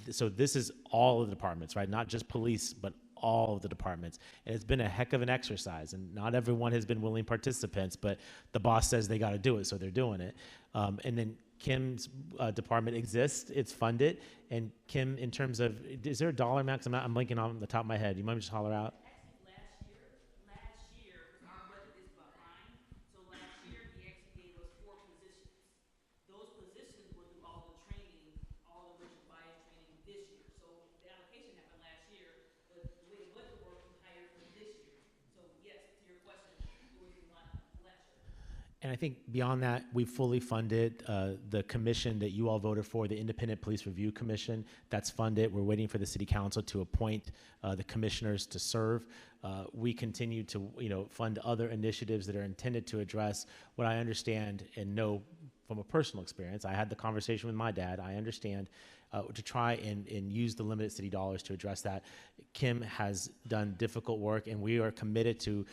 So this is all of the departments, right? Not just police, but all of the departments. And it's been a heck of an exercise, and not everyone has been willing participants, but the boss says they got to do it, so they're doing it. And then Kim's department exists, it's funded, and Kim, in terms of, is there a dollar max? I'm blinking on the top of my head. You might just holler out. Last year, our budget is about 9, so last year he actually gave us 4 positions. Those positions will do all the training, all the racial bias training this year. So the allocation happened last year, but the way the budget worked, we hired for this year. So yes, to your question, it was a lot last year. And I think beyond that, we fully funded the commission that you all voted for, the Independent Police Review Commission. That's funded. We're waiting for the City Council to appoint the commissioners to serve. We continue to, fund other initiatives that are intended to address what I understand and know from a personal experience. I had the conversation with my dad. I understand to try and use the limited city dollars to address that. Kim has done difficult work, and we are committed to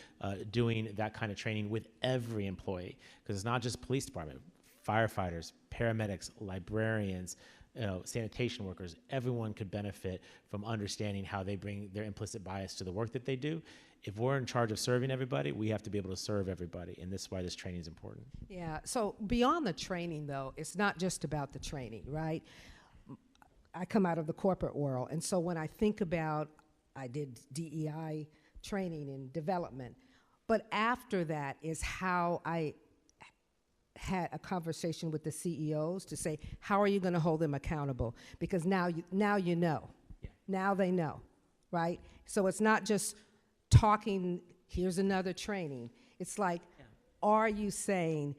doing that kind of training with every employee, because it's not just police department, firefighters, paramedics, librarians, sanitation workers. Everyone could benefit from understanding how they bring their implicit bias to the work that they do. If we're in charge of serving everybody, we have to be able to serve everybody, and this is why this training is important. Yeah, so beyond the training, though, it's not just about the training, right? I come out of the corporate world, and so when I think about, I did DEI training and development, but after that is how I had a conversation with the CEOs to say, how are you going to hold them accountable? Because now you know. Yeah. Now they know, right? So it's not just talking, here's another training. It's like, are you saying,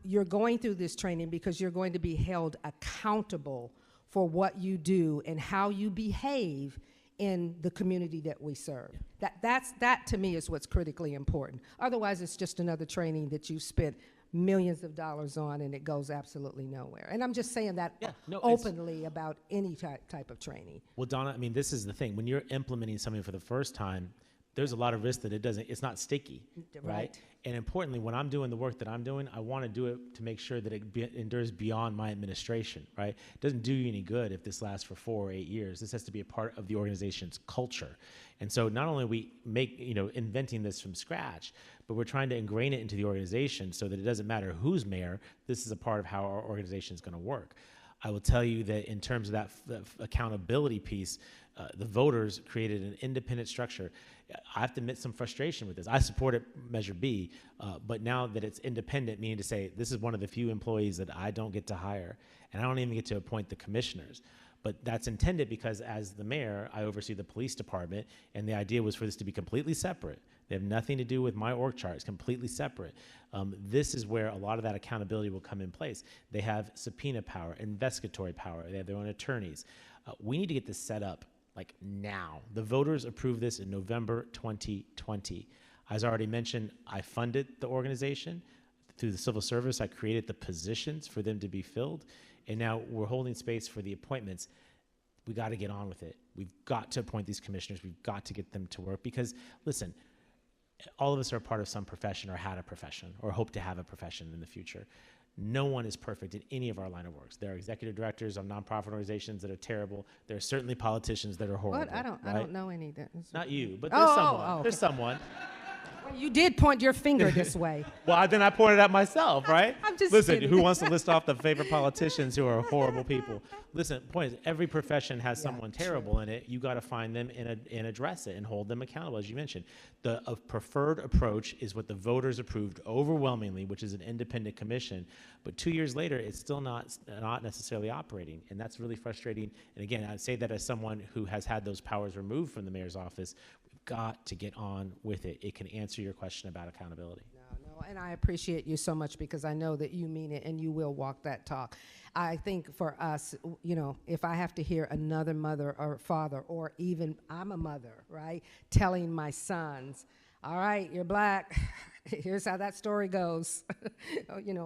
you're going through this training because you're going to be held accountable for what you do and how you behave in the community that we serve. Yeah. That to me is what's critically important. Otherwise, it's just another training that you spent millions of dollars on and it goes absolutely nowhere. And I'm just saying that openly about any type of training. Well, Donna, this is the thing. When you're implementing something for the first time, there's a lot of risk that it's not sticky, right? And importantly, when I'm doing the work that I'm doing, I want to do it to make sure that it endures beyond my administration, right? It doesn't do you any good if this lasts for 4 or 8 years. This has to be a part of the organization's culture. And so not only are we inventing this from scratch, but we're trying to ingrain it into the organization so that it doesn't matter who's mayor, this is a part of how our organization is going to work. I will tell you that in terms of that accountability piece, the voters created an independent structure. I have to admit some frustration with this. I supported Measure B, but now that it's independent, meaning to say this is one of the few employees that I don't get to hire, and I don't even get to appoint the commissioners. But that's intended because as the mayor, I oversee the police department, and the idea was for this to be completely separate. They have nothing to do with my org chart. It's completely separate. This is where a lot of that accountability will come in place. They have subpoena power, investigatory power. They have their own attorneys. We need to get this set up like now. The voters approved this in November 2020. As I already mentioned, I funded the organization. Through the civil service, I created the positions for them to be filled. And now we're holding space for the appointments. We got to get on with it. We've got to appoint these commissioners. We've got to get them to work because, listen, all of us are part of some profession or had a profession or hope to have a profession in the future. No one is perfect in any of our line of works. There are executive directors of nonprofit organizations that are terrible. There are certainly politicians that are horrible. What? I don't know any of that. Not you, but there's someone. Okay. There's someone. Well, you did point your finger this way. Well, then I pointed at myself, right? I'm just Listen, kidding. who wants to list off the favorite politicians who are horrible people? Listen, point is, every profession has someone terrible in it. You got to find them and address it and hold them accountable, as you mentioned. The preferred approach is what the voters approved overwhelmingly, which is an independent commission. But 2 years later, it's still not necessarily operating, and that's really frustrating. And again, I'd say that as someone who has had those powers removed from the mayor's office, got to get on with it. It can answer your question about accountability. No, and I appreciate you so much because I know that you mean it and you will walk that talk. I think for us, if I have to hear another mother or father, or even I'm a mother, right, telling my sons, all right, you're black, here's how that story goes,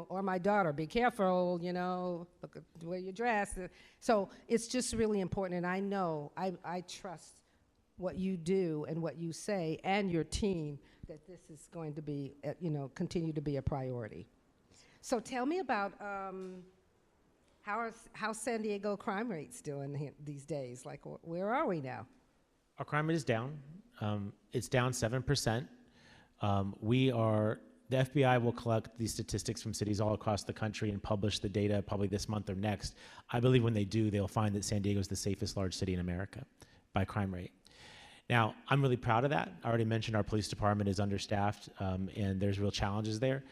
or my daughter, be careful, look at the way you dress. So it's just really important, and I know, I trust what you do and what you say and your team, that this is going to be, continue to be a priority. So tell me about how's San Diego crime rates doing these days? Like, where are we now? Our crime rate is down. It's down 7%. The FBI will collect these statistics from cities all across the country and publish the data probably this month or next. I believe when they do, they'll find that San Diego is the safest large city in America by crime rate. Now, I'm really proud of that. I already mentioned our police department is understaffed, and there's real challenges there.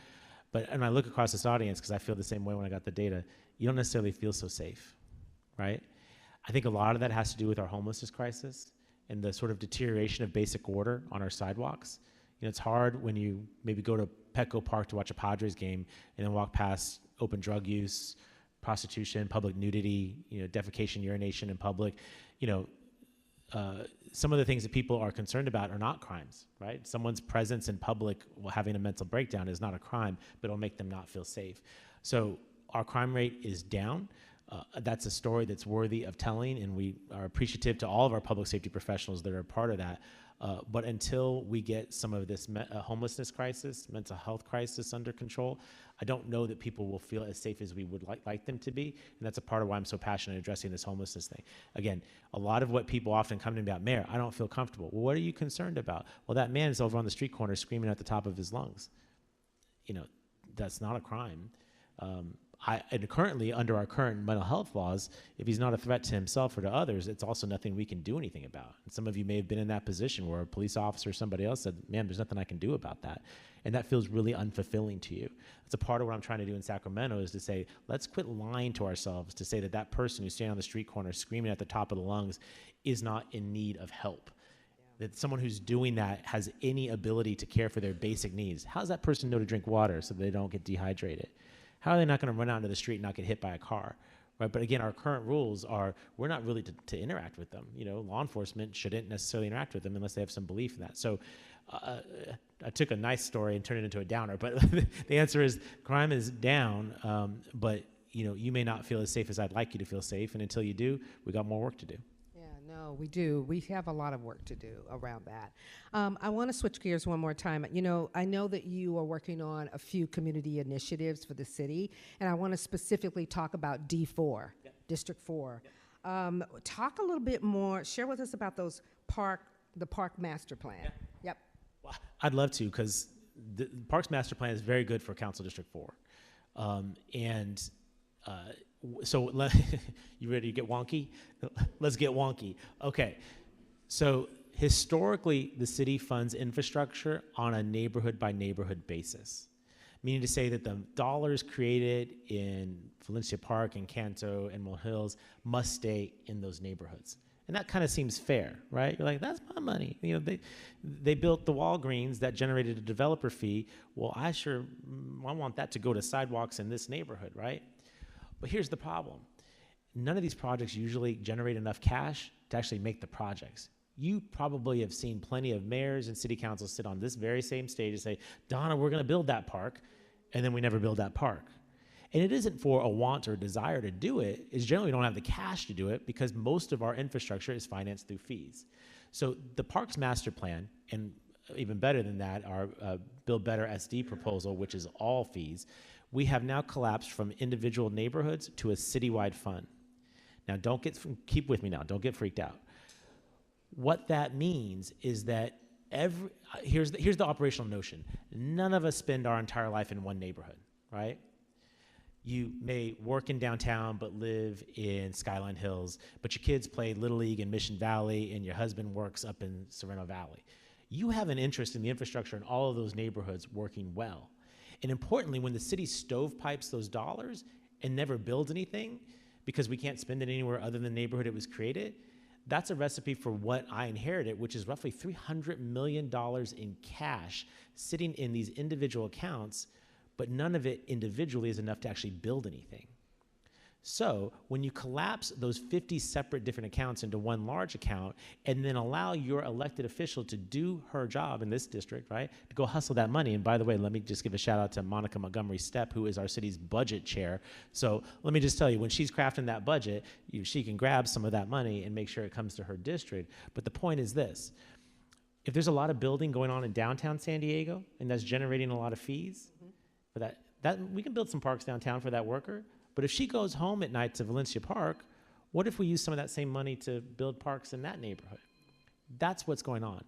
But when I look across this audience, because I feel the same way when I got the data, you don't necessarily feel so safe, right? I think a lot of that has to do with our homelessness crisis and the sort of deterioration of basic order on our sidewalks. It's hard when you maybe go to Petco Park to watch a Padres game and then walk past open drug use, prostitution, public nudity, defecation, urination in public. Some of the things that people are concerned about are not crimes, right? Someone's presence in public while having a mental breakdown is not a crime, but it'll make them not feel safe. So our crime rate is down. That's a story that's worthy of telling, and we are appreciative to all of our public safety professionals that are a part of that. But until we get some of this homelessness crisis, mental health crisis under control, I don't know that people will feel as safe as we would like them to be. And that's a part of why I'm so passionate addressing this homelessness thing. Again, a lot of what people often come to me about, Mayor, I don't feel comfortable. Well, what are you concerned about? Well, that man is over on the street corner screaming at the top of his lungs. That's not a crime. And currently, under our current mental health laws, if he's not a threat to himself or to others, it's also nothing we can do anything about. And some of you may have been in that position where a police officer or somebody else said, man, there's nothing I can do about that. And that feels really unfulfilling to you. That's a part of what I'm trying to do in Sacramento, is to say, let's quit lying to ourselves to say that person who's standing on the street corner screaming at the top of the lungs is not in need of help. That someone who's doing that has any ability to care for their basic needs. How does that person know to drink water so they don't get dehydrated? How are they not going to run out into the street and not get hit by a car? Right? But again, our current rules are we're not really to interact with them. Law enforcement shouldn't necessarily interact with them unless they have some belief in that. So I took a nice story and turned it into a downer. But the answer is crime is down, but you may not feel as safe as I'd like you to feel safe. And until you do, we got more work to do. Yeah, No, we do. We have a lot of work to do around that. I want to switch gears one more time. You know, I know that you are working on a few community initiatives for the city, and I want to specifically talk about D4, Yep. District 4. Yep. Talk a little bit more, share with us about the park master plan. Yep. Yep. Well, I'd love to, because the Parks Master Plan is very good for Council District 4. So you ready to get wonky? Let's get wonky. Okay. So historically, the city funds infrastructure on a neighborhood by neighborhood basis, meaning to say that the dollars created in Valencia Park and Canto and Mill Hills must stay in those neighborhoods. And that kind of seems fair, right? You're like, that's my money. You know, they built the Walgreens that generated a developer fee. Well, I want that to go to sidewalks in this neighborhood, right? But here's the problem. None of these projects usually generate enough cash to actually make the projects. You probably have seen plenty of mayors and city councils sit on this very same stage and say, Donna, we're going to build that park, and then we never build that park. And it isn't for a want or desire to do it. It's generally we don't have the cash to do it because most of our infrastructure is financed through fees. So the Parks Master Plan, and even better than that, our Build Better SD proposal, which is all fees, we have now collapsed from individual neighborhoods to a citywide fund. Now, keep with me now. Don't get freaked out. What that means is that here's the operational notion. None of us spend our entire life in one neighborhood, right? You may work in downtown but live in Skyline Hills, but your kids play Little League in Mission Valley and your husband works up in Sereno Valley. You have an interest in the infrastructure in all of those neighborhoods working well. And importantly, when the city stovepipes those dollars and never builds anything because we can't spend it anywhere other than the neighborhood it was created, that's a recipe for what I inherited, which is roughly $300 million in cash sitting in these individual accounts, but none of it individually is enough to actually build anything. So when you collapse those 50 separate different accounts into one large account and then allow your elected official to do her job in this district, right, to go hustle that money. And by the way, let me just give a shout out to Monica Montgomery Stepp, who is our city's budget chair. So let me just tell you, when she's crafting that budget, she can grab some of that money and make sure it comes to her district. But the point is this. If there's a lot of building going on in downtown San Diego and that's generating a lot of fees, for that we can build some parks downtown for that worker. But if she goes home at night to Valencia Park, what if we use some of that same money to build parks in that neighborhood? That's what's going on.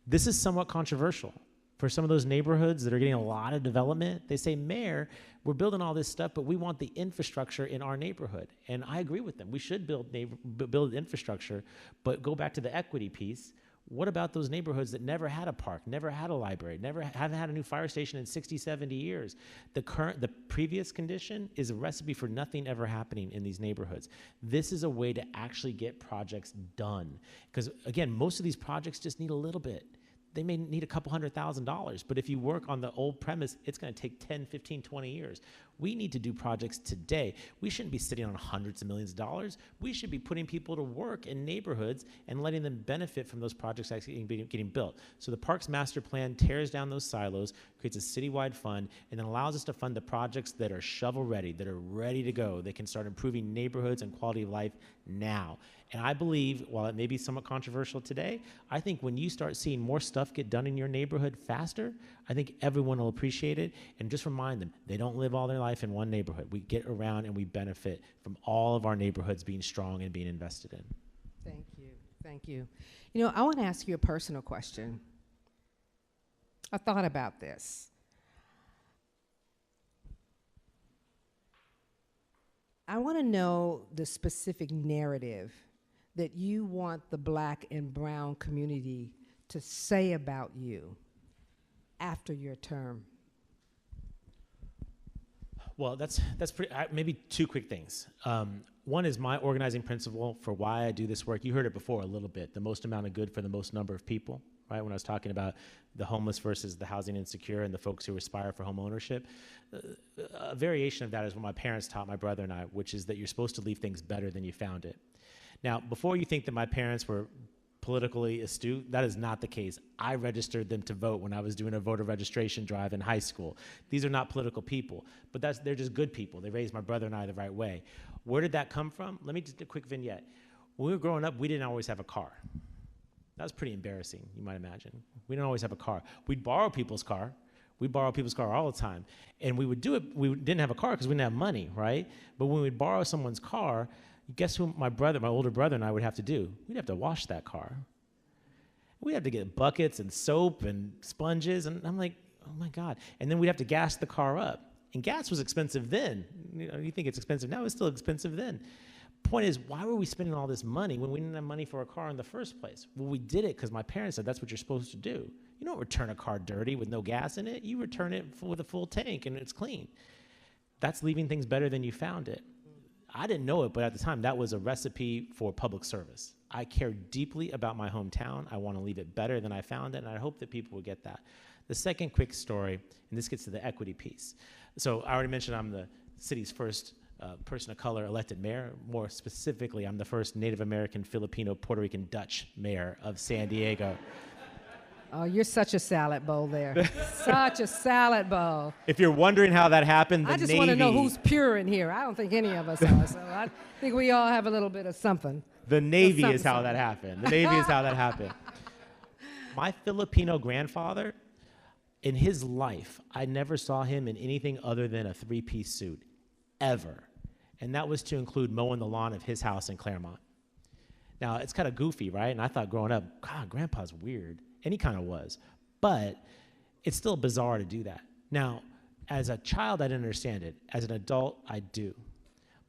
This is somewhat controversial. For some of those neighborhoods that are getting a lot of development, they say, Mayor, we're building all this stuff, but we want the infrastructure in our neighborhood. And I agree with them. We should build infrastructure, but go back to the equity piece. What about those neighborhoods that never had a park, never had a library, haven't had a new fire station in 60, 70 years? The previous condition is a recipe for nothing ever happening in these neighborhoods. This is a way to actually get projects done. Because again, most of these projects just need a little bit. They may need a couple $100,000, but if you work on the old premise, it's going to take 10, 15, 20 years. We need to do projects today. We shouldn't be sitting on hundreds of millions of dollars. We should be putting people to work in neighborhoods and letting them benefit from those projects actually getting built. So the Parks Master Plan tears down those silos, creates a citywide fund, and then allows us to fund the projects that are shovel ready, that are ready to go. They can start improving neighborhoods and quality of life now. And I believe, while it may be somewhat controversial today, I think when you start seeing more stuff get done in your neighborhood faster, I think everyone will appreciate it. And just remind them, they don't live all their life in one neighborhood. We get around and we benefit from all of our neighborhoods being strong and being invested in. Thank you. Thank you. You know, I want to ask you a personal question. I thought about this. I want to know the specific narrative that you want the Black and brown community to say about you after your term. Well, that's pretty, maybe two quick things. One is my organizing principle for why I do this work. You heard it before a little bit, the most amount of good for the most number of people, right? When I was talking about the homeless versus the housing insecure and the folks who aspire for home ownership. A variation of that is what my parents taught my brother and I, which is that you're supposed to leave things better than you found it. Now, before you think that my parents were politically astute, that is not the case. I registered them to vote when I was doing a voter registration drive in high school. These are not political people, but they're just good people. They raised my brother and I the right way. Where did that come from? Let me just a quick vignette. When we were growing up, we didn't always have a car. That was pretty embarrassing, you might imagine. We didn't always have a car. We'd borrow people's car. We'd borrow people's car all the time. And we would do it, we didn't have a car because we didn't have money, right? But when we'd borrow someone's car, guess who my older brother and I would have to do? We'd have to wash that car. We'd have to get buckets and soap and sponges, and I'm like, oh my God. And then we'd have to gas the car up. And gas was expensive then. You think it's expensive now, it's still expensive then. Point is, why were we spending all this money when we didn't have money for a car in the first place? Well, we did it because my parents said that's what you're supposed to do. You don't return a car dirty with no gas in it. You return it with a full tank and it's clean. That's leaving things better than you found it. I didn't know it, but at the time, that was a recipe for public service. I care deeply about my hometown. I want to leave it better than I found it, and I hope that people will get that. The second quick story, and this gets to the equity piece. So I already mentioned I'm the city's first person of color elected mayor. More specifically, I'm the first Native American, Filipino, Puerto Rican, Dutch mayor of San Diego. Oh, you're such a salad bowl there. Such a salad bowl. If you're wondering how that happened, the I just Navy... want to know who's pure in here. I don't think any of us are, so I think we all have a little bit of something. The Navy Something, is how something. that happened. The Navy is how that happened. My Filipino grandfather, in his life, I never saw him in anything other than a three-piece suit, ever. And that was to include mowing the lawn of his house in Claremont. Now, it's kind of goofy, right? And I thought growing up, God, Grandpa's weird. And he kind of was. But it's still bizarre to do that. Now, as a child, I didn't understand it. As an adult, I do.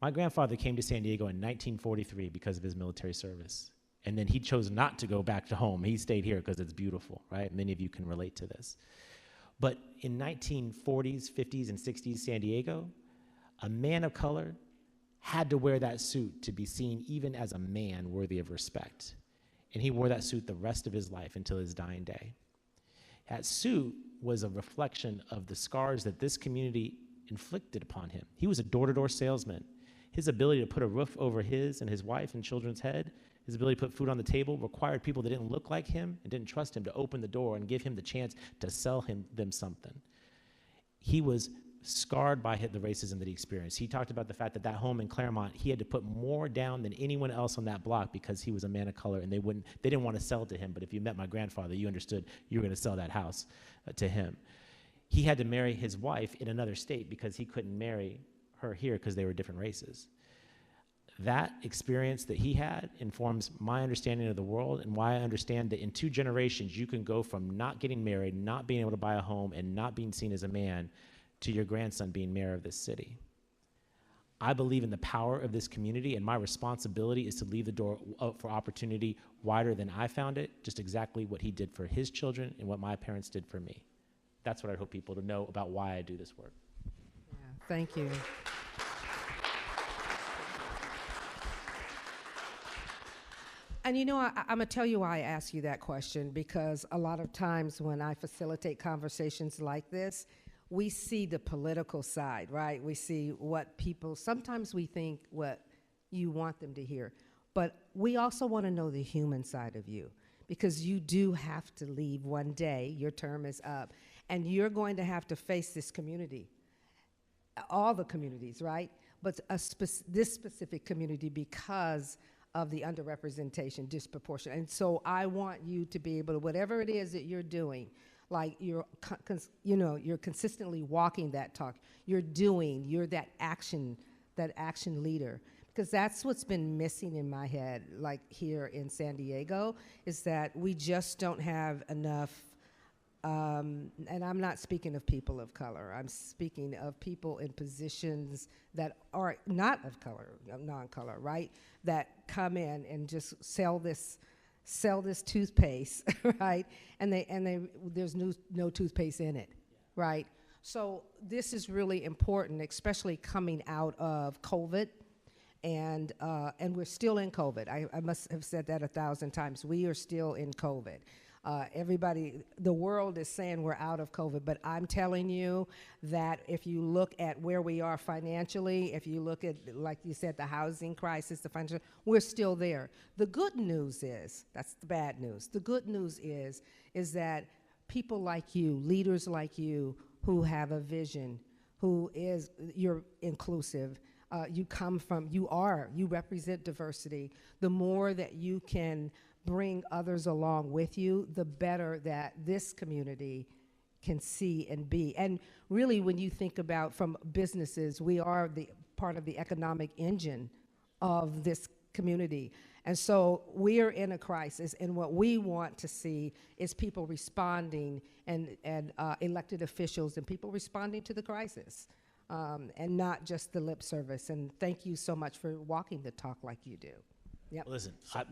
My grandfather came to San Diego in 1943 because of his military service. And then he chose not to go back to home. He stayed here because it's beautiful, right? Many of you can relate to this. But in 1940s, 50s, and 60s San Diego, a man of color had to wear that suit to be seen even as a man worthy of respect. And he wore that suit the rest of his life until his dying day. That suit was a reflection of the scars that this community inflicted upon him. He was a door-to-door salesman. His ability to put a roof over his and his wife and children's head, his ability to put food on the table required people that didn't look like him and didn't trust him to open the door and give him the chance to sell them something. He was scarred by the racism that he experienced. He talked about the fact that home in Claremont, he had to put more down than anyone else on that block because he was a man of color, and they didn't want to sell to him. But if you met my grandfather, you understood you were going to sell that house to him. He had to marry his wife in another state because he couldn't marry her here because they were different races. That experience that he had informs my understanding of the world and why I understand that in 2 generations, you can go from not getting married, not being able to buy a home, and not being seen as a man to your grandson being mayor of this city. I believe in the power of this community, and my responsibility is to leave the door for opportunity wider than I found it, just exactly what he did for his children and what my parents did for me. That's what I hope people to know about why I do this work. Yeah, thank you. And you know, I'm going to tell you why I ask you that question, because a lot of times when I facilitate conversations like this, we see the political side, right? We see what people, sometimes we think what you want them to hear, but we also want to know the human side of you, because you do have to leave one day, your term is up, and you're going to have to face this community, all the communities, right? But this specific community because of the underrepresentation, disproportion. And so I want you to be able to, whatever it is that you're doing, like you're consistently walking that talk, you're that action leader. Because that's what's been missing in my head, like here in San Diego, is that we just don't have enough, and I'm not speaking of people of color, I'm speaking of people in positions that are not of color, non-color, right? That come in and just sell this toothpaste, right? And there's no toothpaste in it, right? So this is really important, especially coming out of COVID, and we're still in COVID. I must have said that 1,000 times. We are still in COVID. Everybody, the world is saying we're out of COVID, but I'm telling you that if you look at where we are financially, if you look at, like you said, the housing crisis, the financial, we're still there. The good news is, that's the bad news. The good news is that people like you, leaders like you, who have a vision, you're inclusive, you come from, you represent diversity, the more that you can bring others along with you, the better that this community can see and be. And really, when you think about from businesses, we are the part of the economic engine of this community. And so we are in a crisis, and what we want to see is people responding, and elected officials and people responding to the crisis, and not just the lip service. And thank you so much for walking the talk like you do. Yep. Listen, I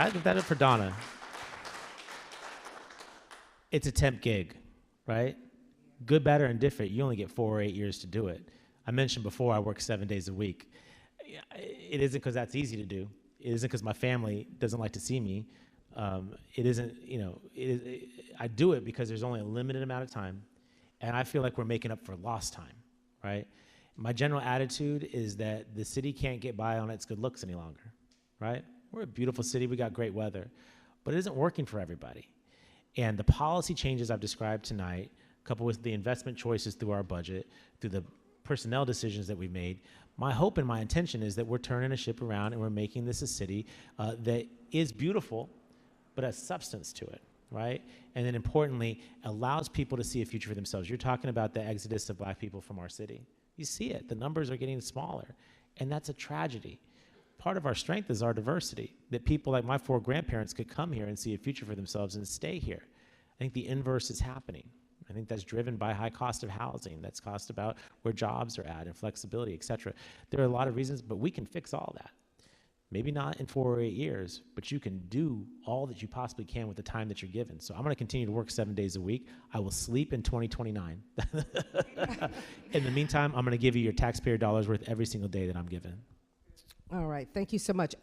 think that up for Donna. It's a temp gig, right? Good, bad, or indifferent, you only get 4 or 8 years to do it. I mentioned before I work 7 days a week. It isn't because that's easy to do. It isn't because my family doesn't like to see me. It isn't, I do it because there's only a limited amount of time, and I feel like we're making up for lost time, right? My general attitude is that the city can't get by on its good looks any longer, right? We're a beautiful city, we got great weather, but it isn't working for everybody. And the policy changes I've described tonight, coupled with the investment choices through our budget, through the personnel decisions that we've made, my hope and my intention is that we're turning a ship around and we're making this a city that is beautiful, but has substance to it, right? And then importantly, allows people to see a future for themselves. You're talking about the exodus of black people from our city. You see it, the numbers are getting smaller, and that's a tragedy. Part of our strength is our diversity, that people like my 4 grandparents could come here and see a future for themselves and stay here. I think the inverse is happening. I think that's driven by high cost of housing. That's cost about where jobs are at and flexibility, et cetera. There are a lot of reasons, but we can fix all that. Maybe not in 4 or 8 years, but you can do all that you possibly can with the time that you're given. So I'm going to continue to work 7 days a week. I will sleep in 2029. In the meantime, I'm going to give you your taxpayer dollars worth every single day that I'm given. All right, thank you so much.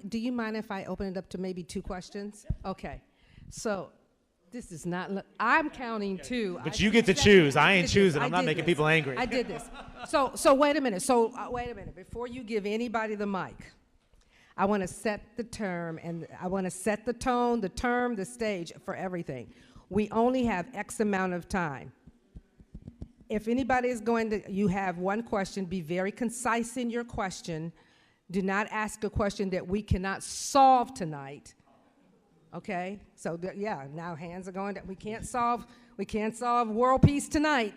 Do you mind if I open it up to maybe 2 questions? Okay, so this is not, I'm counting 2. But you get to choose. I ain't choosing. I'm not making people angry. I did this. So wait a minute. Wait a minute. Before you give anybody the mic, I want to set the term, and I want to set the tone, the term, the stage for everything. We only have X amount of time. If anybody is going to, you have one question, be very concise in your question. Do not ask a question that we cannot solve tonight. Okay? So yeah, now hands are going down. We can't solve world peace tonight.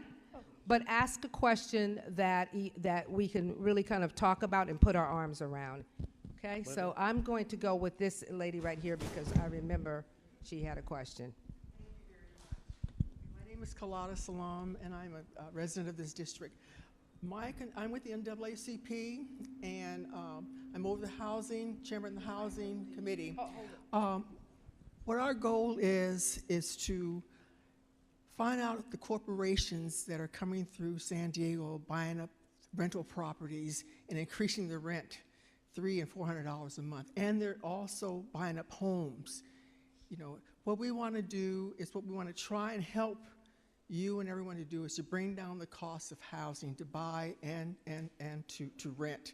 But ask a question that we can really kind of talk about and put our arms around. Okay? So I'm going to go with this lady right here because I remember she had a question. My name is Kalada Salam, and I'm a resident of this district. I'm with the NAACP, and I'm over the housing, chairman of the housing committee. What our goal is to find out the corporations that are coming through San Diego, buying up rental properties and increasing the rent $300 and $400 a month, and they're also buying up homes. What we want to do is what we want to try and help you and everyone to do is to bring down the cost of housing, to buy and to rent.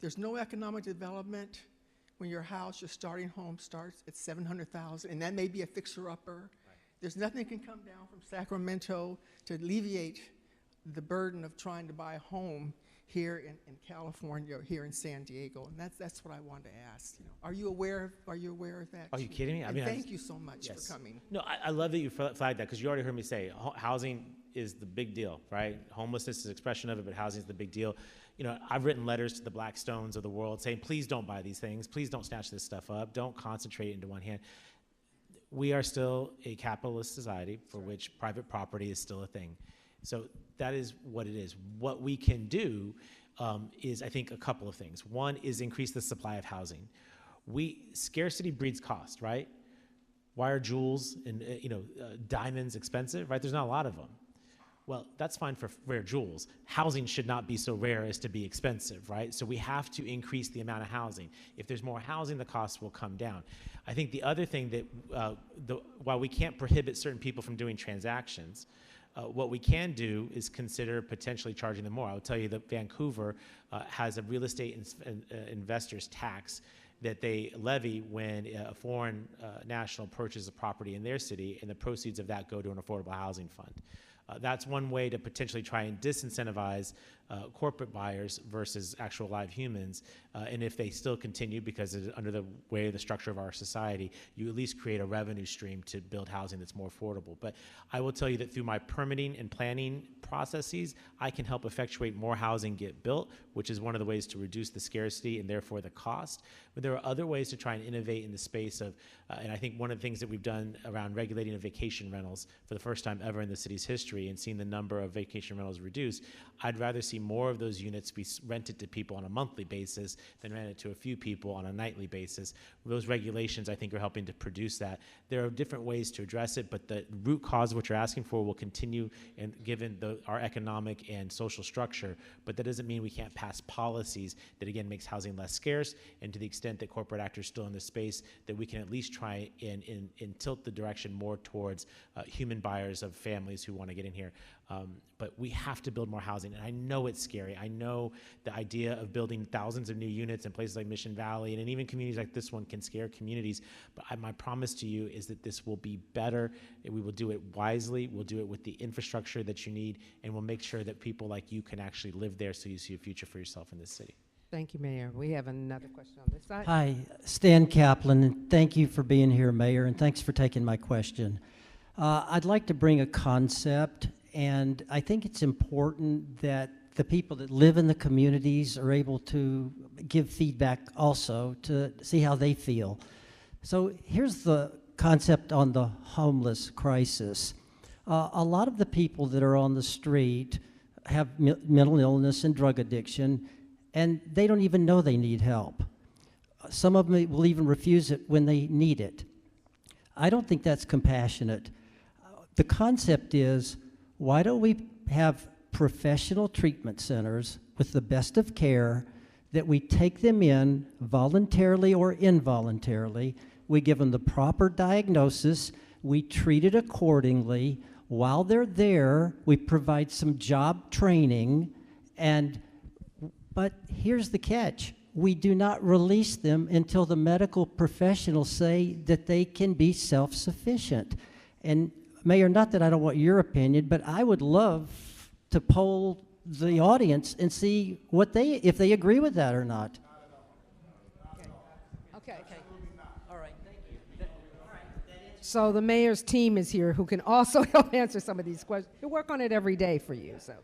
There's no economic development when your house, your starting home starts at $700,000, and that may be a fixer-upper. Right. There's nothing that can come down from Sacramento to alleviate the burden of trying to buy a home here in California, or here in San Diego, and that's what I wanted to ask. Are you aware of that? Are you kidding me? I mean, thank you so much yes. for coming. No, I love that you flagged that, because you already heard me say housing is the big deal, right? Homelessness is an expression of it, but housing is the big deal. I've written letters to the Blackstones of the world saying, please don't buy these things. Please don't snatch this stuff up. Don't concentrate into one hand. We are still a capitalist society for which private property is still a thing. So that is what it is. What we can do is, I think, a couple of things. One is increase the supply of housing. Scarcity breeds cost, right? Why are jewels and diamonds expensive, right? There's not a lot of them. Well, that's fine for rare jewels. Housing should not be so rare as to be expensive, right? So we have to increase the amount of housing. If there's more housing, the costs will come down. I think the other thing that, while we can't prohibit certain people from doing transactions, what we can do is consider potentially charging them more. I will tell you that Vancouver has a real estate investors tax that they levy when a foreign national purchases a property in their city, and the proceeds of that go to an affordable housing fund. That's one way to potentially try and disincentivize corporate buyers versus actual live humans. And if they still continue, because under the way of the structure of our society, you at least create a revenue stream to build housing that's more affordable. But I will tell you that through my permitting and planning processes, I can help effectuate more housing get built, which is one of the ways to reduce the scarcity and therefore the cost. But there are other ways to try and innovate in the space of, and I think one of the things that we've done around regulating of vacation rentals for the first time ever in the city's history and seeing the number of vacation rentals reduce, I'd rather see more of those units be rented to people on a monthly basis than rented to a few people on a nightly basis. Those regulations, I think, are helping to produce that. There are different ways to address it, but the root cause of what you're asking for will continue, and given our economic and social structure, but that doesn't mean we can't pass policies that, again, makes housing less scarce, and to the extent that corporate actors still in this space, that we can at least try and tilt the direction more towards human buyers of families who want to get in here. But we have to build more housing, and I know it's scary. I know the idea of building thousands of new units in places like Mission Valley and even communities like this one can scare communities, but my promise to you is that this will be better. We will do it wisely. We'll do it with the infrastructure that you need, and we'll make sure that people like you can actually live there so you see a future for yourself in this city. Thank you, Mayor. We have another question on this side. Hi, Stan Kaplan, and thank you for being here, Mayor, and thanks for taking my question. I'd like to bring a concept, and I think it's important that the people that live in the communities are able to give feedback also to see how they feel. So here's the concept on the homeless crisis. A lot of the people that are on the street have mental illness and drug addiction, and they don't even know they need help. Some of them will even refuse it when they need it. I don't think that's compassionate. The concept is, why don't we have professional treatment centers with the best of care that we take them in voluntarily or involuntarily, we give them the proper diagnosis, we treat it accordingly. While they're there, we provide some job training, but here's the catch. We do not release them until the medical professionals say that they can be self-sufficient. And Mayor, not that I don't want your opinion, but I would love to poll the audience and see if they agree with that or not. Okay. All right, thank you. So the mayor's team is here who can also help answer some of these questions. We work on it every day for you, so.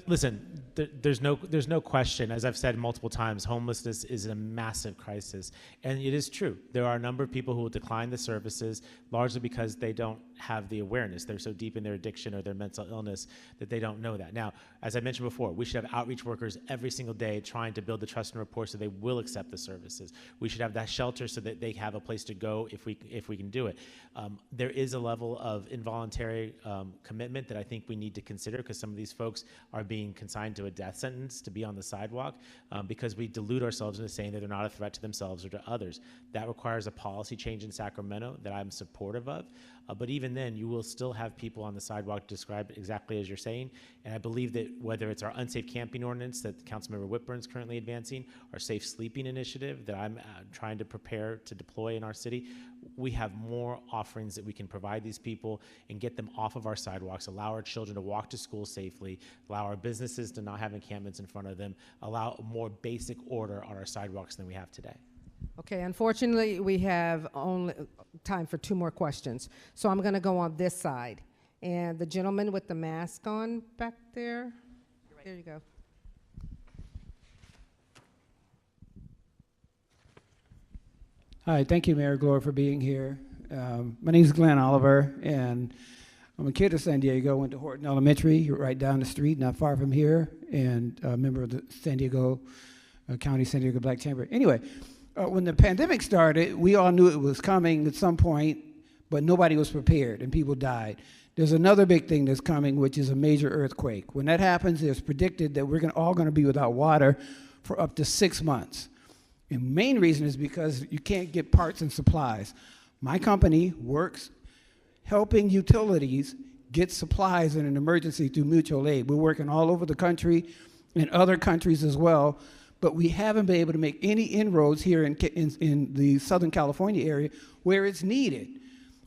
Listen, there's no question, as I've said multiple times, homelessness is a massive crisis. And it is true. There are a number of people who will decline the services largely because they don't have the awareness. They're so deep in their addiction or their mental illness that they don't know that. Now, as I mentioned before, we should have outreach workers every single day trying to build the trust and rapport so they will accept the services. We should have that shelter so that they have a place to go if we can do it. There is a level of involuntary commitment that I think we need to consider, because some of these folks are being consigned to a death sentence to be on the sidewalk because we delude ourselves into saying that they're not a threat to themselves or to others. That requires a policy change in Sacramento that I'm supportive of. But even then, you will still have people on the sidewalk described exactly as you're saying. And I believe that whether it's our unsafe camping ordinance that Councilmember Whitburn's currently advancing, our safe sleeping initiative that I'm trying to prepare to deploy in our city, we have more offerings that we can provide these people and get them off of our sidewalks, allow our children to walk to school safely, allow our businesses to not have encampments in front of them, allow a more basic order on our sidewalks than we have today. Okay, unfortunately, we have only time for 2 more questions. So I'm going to go on this side. And the gentleman with the mask on back there, there you go. Hi, thank you, Mayor Gloria, for being here. My name is Glenn Oliver, and I'm a kid of San Diego. Went to Horton Elementary, right down the street, not far from here, and a member of the San Diego County San Diego Black Chamber. Anyway, when the pandemic started, we all knew it was coming at some point, but nobody was prepared, and people died. There's another big thing that's coming, which is a major earthquake. When that happens, it's predicted that we're all going to be without water for up to 6 months. And the main reason is because you can't get parts and supplies. My company works helping utilities get supplies in an emergency through mutual aid. We're working all over the country and other countries as well, but we haven't been able to make any inroads here in the Southern California area where it's needed.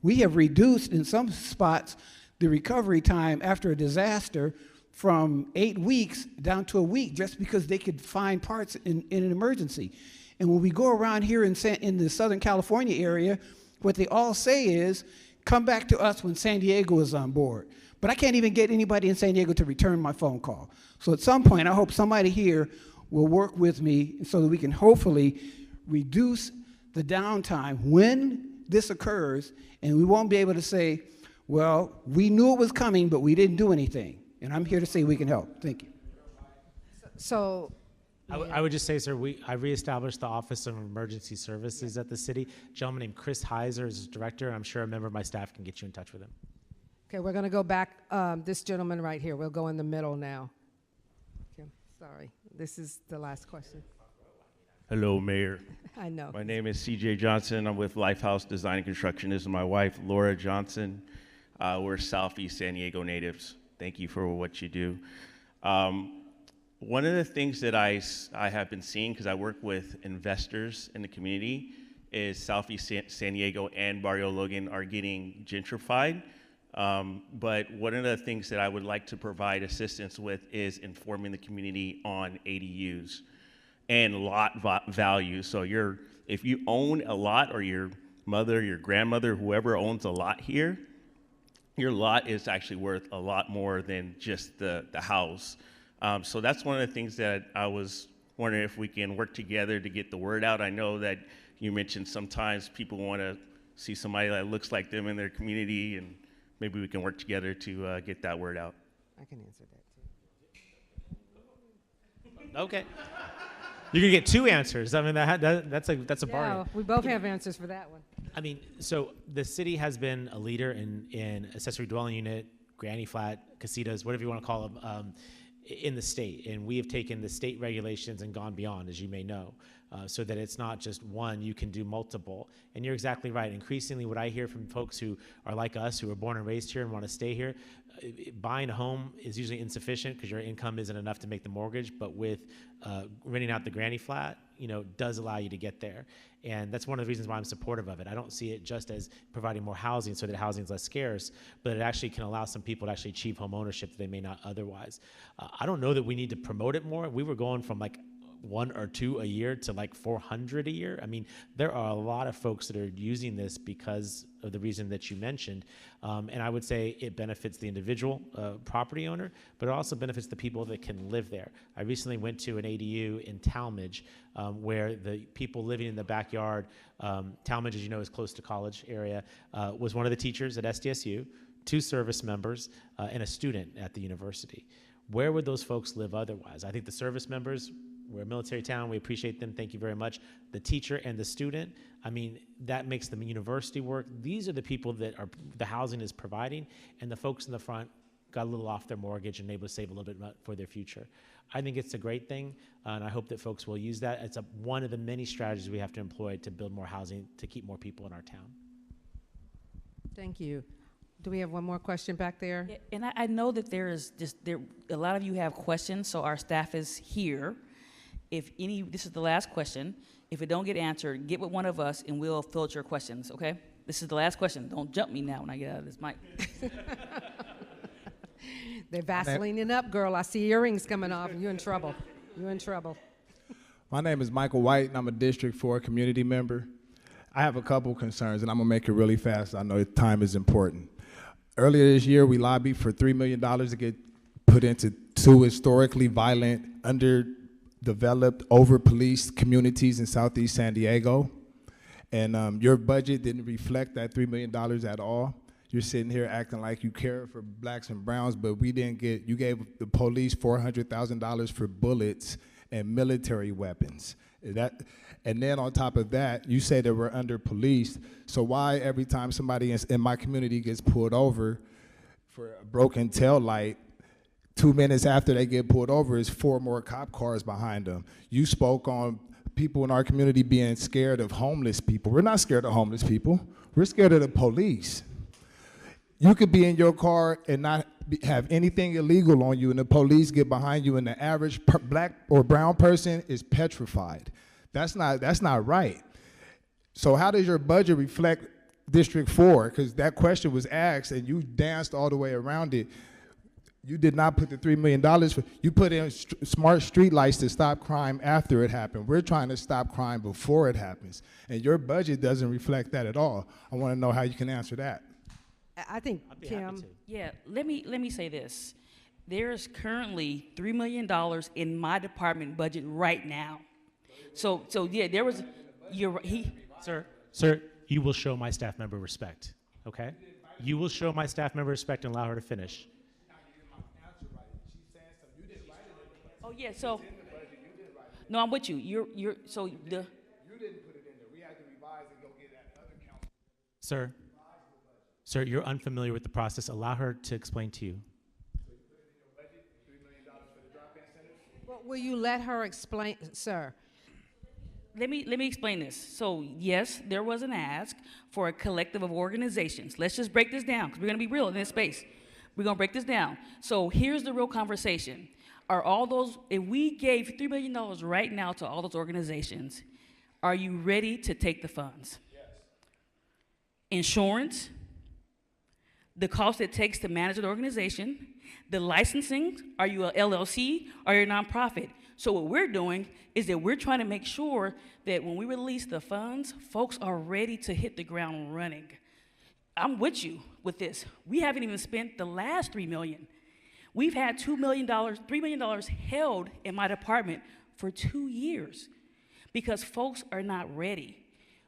We have reduced, in some spots, the recovery time after a disaster from 8 weeks down to a week just because they could find parts in an emergency. And when we go around here in the Southern California area, what they all say is, come back to us when San Diego is on board. But I can't even get anybody in San Diego to return my phone call. So at some point, I hope somebody here will work with me so that we can hopefully reduce the downtime when this occurs, and we won't be able to say, well, we knew it was coming, but we didn't do anything. And I'm here to say we can help. Thank you. So, I would just say, sir, I reestablished the Office of Emergency Services at the city. A gentleman named Chris Heiser is his director, and I'm sure a member of my staff can get you in touch with him. okay, we're going to go back. This gentleman right here. We'll go in the middle now. Okay, sorry. This is the last question. Hello, Mayor. I know. My name is CJ Johnson. I'm with Lifehouse Design and Construction. This is my wife, Laura Johnson. We're Southeast San Diego natives. Thank you for what you do. One of the things that I have been seeing, because I work with investors in the community, is Southeast San Diego and Barrio Logan are getting gentrified. But one of the things that I would like to provide assistance with is informing the community on ADUs and lot value. So if you own a lot, or your mother, your grandmother, whoever owns a lot here, your lot is actually worth a lot more than just the house. So that's one of the things that I was wondering if we can work together to get the word out. I know that you mentioned sometimes people want to see somebody that looks like them in their community, and maybe we can work together to get that word out. I can answer that too. Okay. You're going to get two answers. I mean, that's a bargain. Yeah, we both have answers for that one. I mean, so the city has been a leader in accessory dwelling unit, granny flat, casitas, whatever you want to call them, in the state. And we have taken the state regulations and gone beyond, as you may know, so that it's not just one, you can do multiple. And you're exactly right. Increasingly, what I hear from folks who are like us, who are born and raised here and want to stay here, buying a home is usually insufficient because your income isn't enough to make the mortgage, but with renting out the granny flat, does allow you to get there. And that's one of the reasons why I'm supportive of it. I don't see it just as providing more housing so that housing is less scarce, but it actually can allow some people to actually achieve home ownership that they may not otherwise. I don't know that we need to promote it more. We were going from like 1 or 2 a year to like 400 a year. I mean, there are a lot of folks that are using this because of the reason that you mentioned. And I would say it benefits the individual property owner, but it also benefits the people that can live there. I recently went to an ADU in Talmadge where the people living in the backyard, Talmadge, as you know, is close to college area, was one of the teachers at SDSU, 2 service members, and a student at the university. Where would those folks live otherwise? I think the service members, we're a military town. We appreciate them. Thank you very much. The teacher and the student, I mean, that makes the university work. These are the people that the housing is providing, and the folks in the front got a little off their mortgage and able to save a little bit for their future. I think it's a great thing, and I hope that folks will use that. It's one of the many strategies we have to employ to build more housing, to keep more people in our town. Thank you. Do we have one more question back there? Yeah, and I know that a lot of you have questions, so our staff is here. This is the last question. If it don't get answered, get with one of us and we'll filter your questions, okay? This is the last question. Don't jump me now when I get out of this mic. They're Vaselining up, girl. I see earrings coming off. You're in trouble. You're in trouble. My name is Michael White, and I'm a District 4 community member. I have a couple concerns, and I'm going to make it really fast. I know time is important. Earlier this year, we lobbied for $3 million to get put into 2 historically violent, underdeveloped, over-policed communities in Southeast San Diego. And your budget didn't reflect that $3 million at all. You're sitting here acting like you care for blacks and browns, but we didn't get, you gave the police $400,000 for bullets and military weapons. And then on top of that, you say that we're under-policed. So why every time somebody in my community gets pulled over for a broken tail light, 2 minutes after they get pulled over is 4 more cop cars behind them? You spoke on people in our community being scared of homeless people. We're not scared of homeless people. We're scared of the police. You could be in your car and not have anything illegal on you, and the police get behind you, and the average black or brown person is petrified. That's not right. So how does your budget reflect District 4, because that question was asked and you danced all the way around it. You did not put the $3 million for, you put in smart street lights to stop crime after it happened. We're trying to stop crime before it happens. And your budget doesn't reflect that at all. I want to know how you can answer that. I think, Kim. Yeah, let me say this. There's currently $3 million in my department budget right now. So yeah, there was, Sir, you will show my staff member respect, okay? You will show my staff member respect and allow her to finish. Oh yeah, so, no, I'm with you. You didn't put it in there. We had to revise and go get that other council. Sir, you're unfamiliar with the process. Allow her to explain to you. So you put it in your budget, $3 million for the drop-in centers? Well, will you let her explain, sir? Let me explain this. So yes, there was an ask for a collective of organizations. Let's just break this down, because we're gonna be real in this space. We're gonna break this down. So here's the real conversation. Are all those, if we gave $3 million right now to all those organizations, are you ready to take the funds? Yes. Insurance, the cost it takes to manage an organization, the licensing, are you a LLC or you're a nonprofit? So what we're doing is that we're trying to make sure that when we release the funds, folks are ready to hit the ground running. I'm with you with this. We haven't even spent the last $3 million. We've had $3 million held in my department for 2 years because folks are not ready.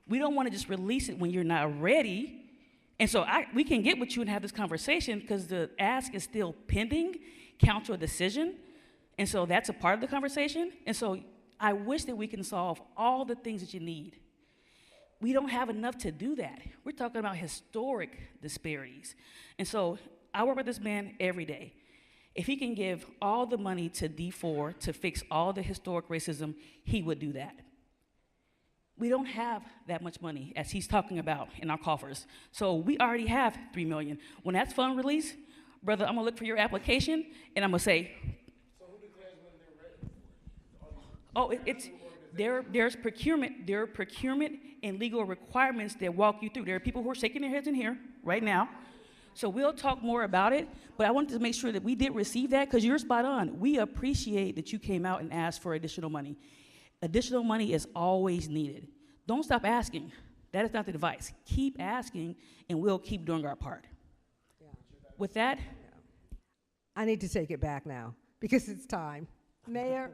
We don't want to just release it when you're not ready. And so we can get with you and have this conversation because the ask is still pending, council decision. And so that's a part of the conversation. And so I wish that we can solve all the things that you need. We don't have enough to do that. We're talking about historic disparities. And so I work with this man every day. If he can give all the money to D4 to fix all the historic racism, he would do that. We don't have that much money, as he's talking about, in our coffers. So we already have $3 million. When that's fund release, brother, I'm gonna look for your application, and I'm gonna say, So who declares when they're ready? there's procurement. There are procurement and legal requirements that walk you through. There are people who are shaking their heads in here right now. So we'll talk more about it, but I wanted to make sure that we did receive that because you're spot on. We appreciate that you came out and asked for additional money. Additional money is always needed. Don't stop asking. That is not the advice. Keep asking, and we'll keep doing our part. Yeah. With that, I need to take it back now because it's time. Mayor,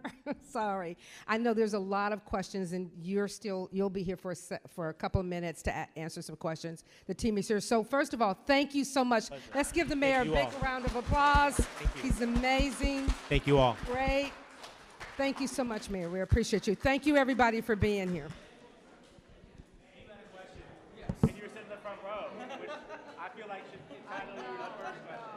sorry. I know there's a lot of questions, and you'll be here for a couple of minutes to answer some questions. The team is here. So first of all, thank you so much. Pleasure. Let's give the mayor a big round of applause. Thank you. He's amazing. Thank you all. Great. Thank you so much, Mayor. We appreciate you. Thank you, everybody, for being here. Any other questions? Yes. And you're sitting in the front row, which I feel like should finally be the first question.